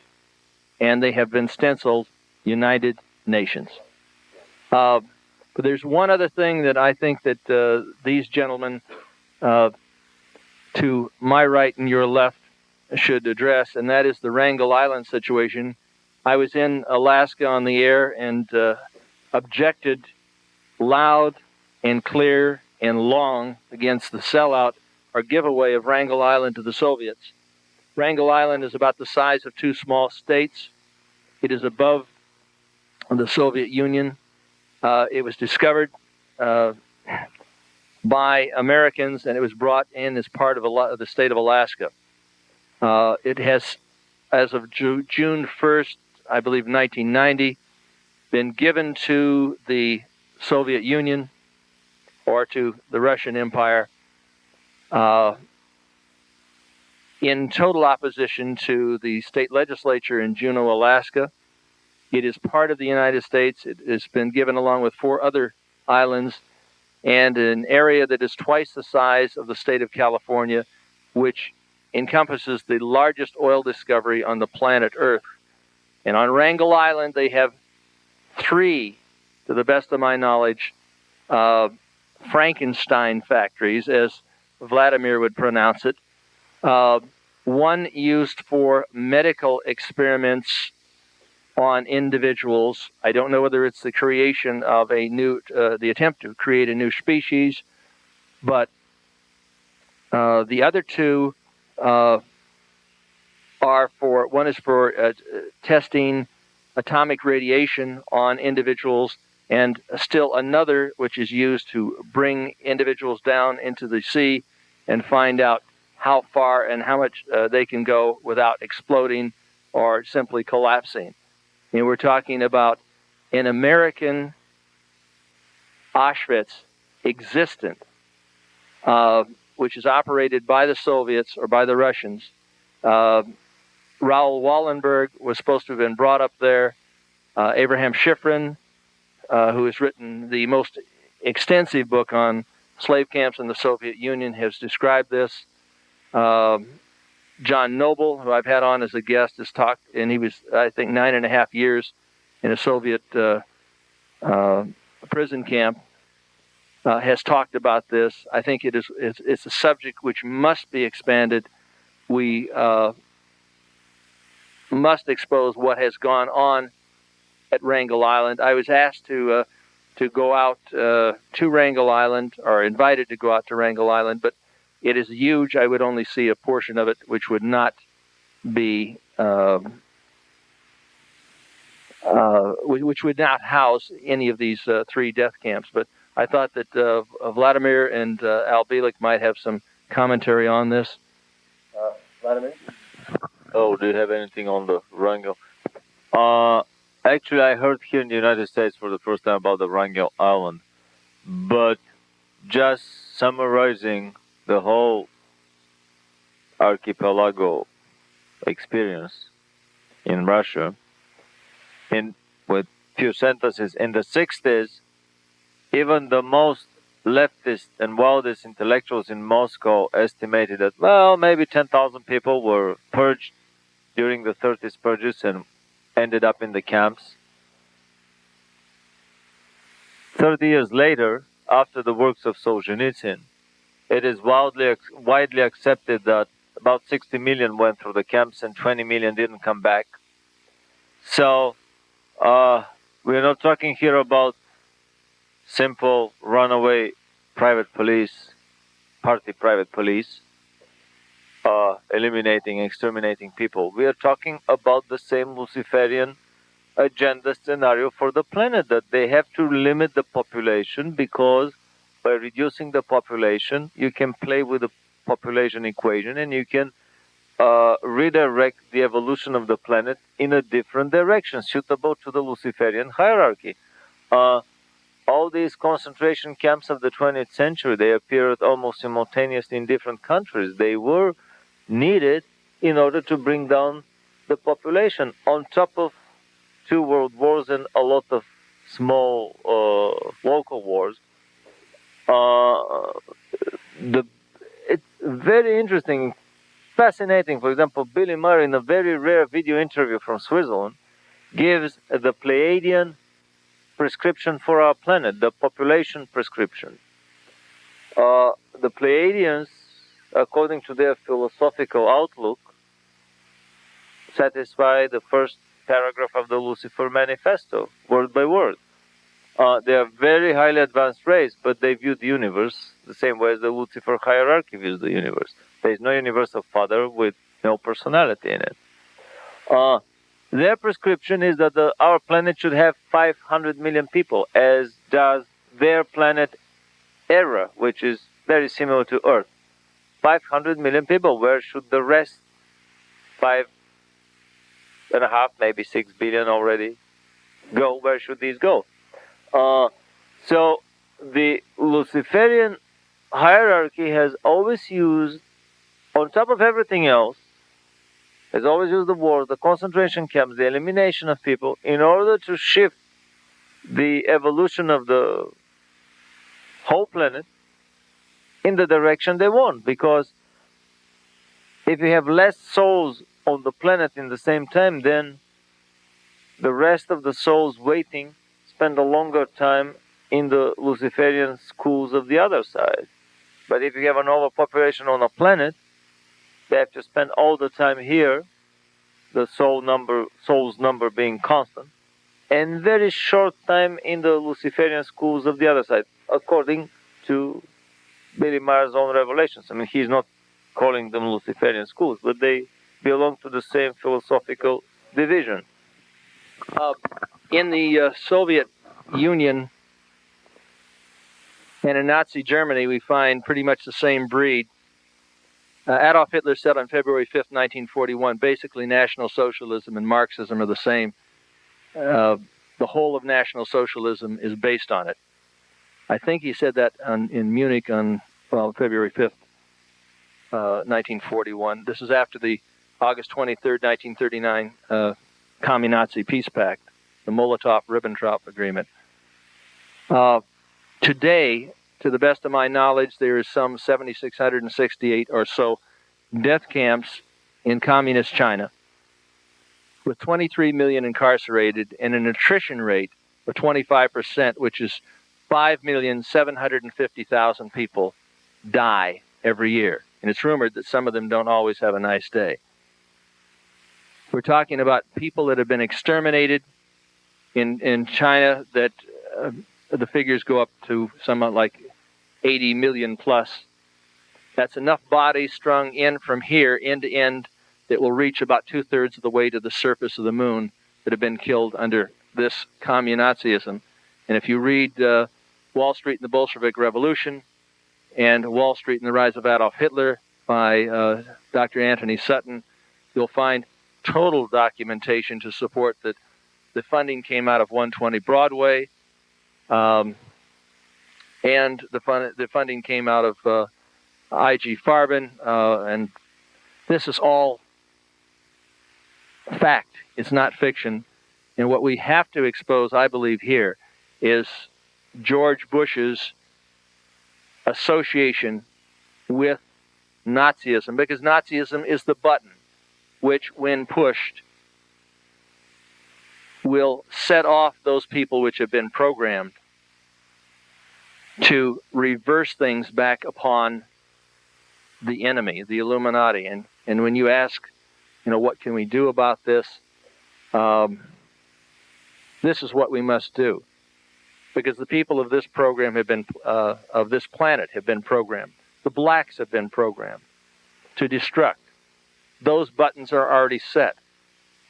and they have been stenciled United Nations. But there's one other thing that I think that these gentlemen, to my right and your left, should address, and that is the Wrangel Island situation. I was in Alaska on the air and objected loud and clear and long against the sellout or giveaway of Wrangel Island to the Soviets. Wrangel Island is about the size of two small states. It is above the Soviet Union. It was discovered by Americans, and it was brought in as part of the state of Alaska. It has, as of June 1st, I believe 1990, been given to the Soviet Union or to the Russian Empire in total opposition to the state legislature in Juneau, Alaska. It is part of the United States. It has been given along with 4 other islands and an area that is twice the size of the state of California, which encompasses the largest oil discovery on the planet Earth. And on Wrangel Island, they have 3, to the best of my knowledge, Frankenstein factories, as Vladimir would pronounce it. One used for medical experiments on individuals. I don't know whether it's the creation of the attempt to create a new species, but the other 2 are for, one is for testing atomic radiation on individuals, and still another which is used to bring individuals down into the sea and find out how far and how much they can go without exploding or simply collapsing. And we're talking about an American Auschwitz existent, which is operated by the Soviets or by the Russians. Raoul Wallenberg was supposed to have been brought up there. Abraham Schifrin, who has written the most extensive book on slave camps in the Soviet Union, has described this. John Noble, who I've had on as a guest, has talked, and he was, I think, 9.5 years in a Soviet prison camp, has talked about this. I think it's a subject which must be expanded. We must expose what has gone on at Wrangel Island. I was asked to go out to Wrangel Island, or invited to go out to Wrangel Island, but it is huge. I would only see a portion of it, which would not be, which would not house any of these 3 death camps. But I thought that Vladimir and Al Bielek might have some commentary on this. Vladimir? Oh, do you have anything on the Wrangel? Actually, I heard here in the United States for the first time about the Wrangel Island, but just summarizing the whole archipelago experience in Russia with few sentences. In the 60s, even the most leftist and wildest intellectuals in Moscow estimated that, well, maybe 10,000 people were purged during the 30s purges and ended up in the camps. 30 years later, after the works of Solzhenitsyn, it is widely accepted that about 60 million went through the camps and 20 million didn't come back. So we're not talking here about simple runaway private police, party private police, eliminating, exterminating people. We are talking about the same Luciferian agenda scenario for the planet, that they have to limit the population, because by reducing the population, you can play with the population equation and you can redirect the evolution of the planet in a different direction, suitable to the Luciferian hierarchy. All these concentration camps of the 20th century, they appeared almost simultaneously in different countries. They were needed in order to bring down the population, on top of 2 world wars and a lot of small local wars. It's very interesting, fascinating. For example, Billy Murray, in a very rare video interview from Switzerland, gives the Pleiadian prescription for our planet, the population prescription. The Pleiadians, according to their philosophical outlook, satisfy the first paragraph of the Lucifer Manifesto, word by word. They are very highly advanced race, but they view the universe the same way as the Lucifer hierarchy views the universe. There is no universal father with no personality in it. Their prescription is that our planet should have 500 million people, as does their planet Era, which is very similar to Earth. 500 million people. Where should the rest, 5.5, maybe 6 billion already, go? Where should these go? So the Luciferian hierarchy has always used, on top of everything else, has always used the wars, the concentration camps, the elimination of people, in order to shift the evolution of the whole planet in the direction they want. Because if you have less souls on the planet in the same time, then the rest of the souls waiting spend a longer time in the Luciferian schools of the other side. But if you have an overpopulation on a planet, they have to spend all the time here, the souls number being constant, and very short time in the Luciferian schools of the other side, according to Billy Meyer's own revelations. I mean, he's not calling them Luciferian schools, but they belong to the same philosophical division. In the Soviet Union and in Nazi Germany, we find pretty much the same breed. Adolf Hitler said on February 5th, 1941, basically National Socialism and Marxism are the same. The whole of National Socialism is based on it. I think he said that in Munich on February 5th, 1941. This is after the August 23rd, 1939 Commun-Nazi Peace Pact, the Molotov-Ribbentrop Agreement. Today, to the best of my knowledge, there is some 7,668 or so death camps in communist China, with 23 million incarcerated and an attrition rate of 25%, which is 5,750,000 people die every year. And it's rumored that some of them don't always have a nice day. We're talking about people that have been exterminated in China that the figures go up to somewhat like 80 million plus. That's enough bodies strung in from here end to end that will reach about 2/3 of the way to the surface of the moon that have been killed under this commun-Nazism. And if you read Wall Street and the Bolshevik Revolution and Wall Street and the Rise of Adolf Hitler by Dr. Anthony Sutton, you'll find total documentation to support that the funding came out of 120 Broadway, and the funding came out of I.G. Farben, and this is all fact. It's not fiction. And what we have to expose, I believe, here is George Bush's association with Nazism, because Nazism is the button which, when pushed, will set off those people which have been programmed to reverse things back upon the enemy, the Illuminati. And when you ask, what can we do about this? This is what we must do, because the people of this program have been, of this planet, have been programmed. The blacks have been programmed to destruct. Those buttons are already set.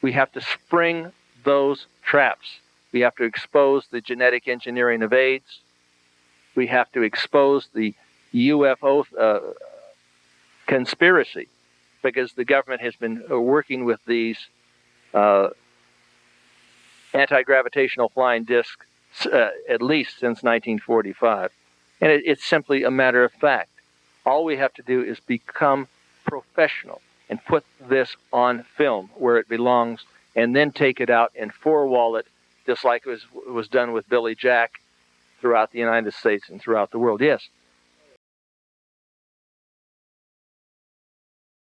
We have to spring those traps. We have to expose the genetic engineering of AIDS. We have to expose the UFO conspiracy, because the government has been working with these anti-gravitational flying discs at least since 1945. And it's simply a matter of fact. All we have to do is become professional and put this on film where it belongs, and then take it out and four-wall it, just like it was done with Billy Jack throughout the United States and throughout the world. Yes?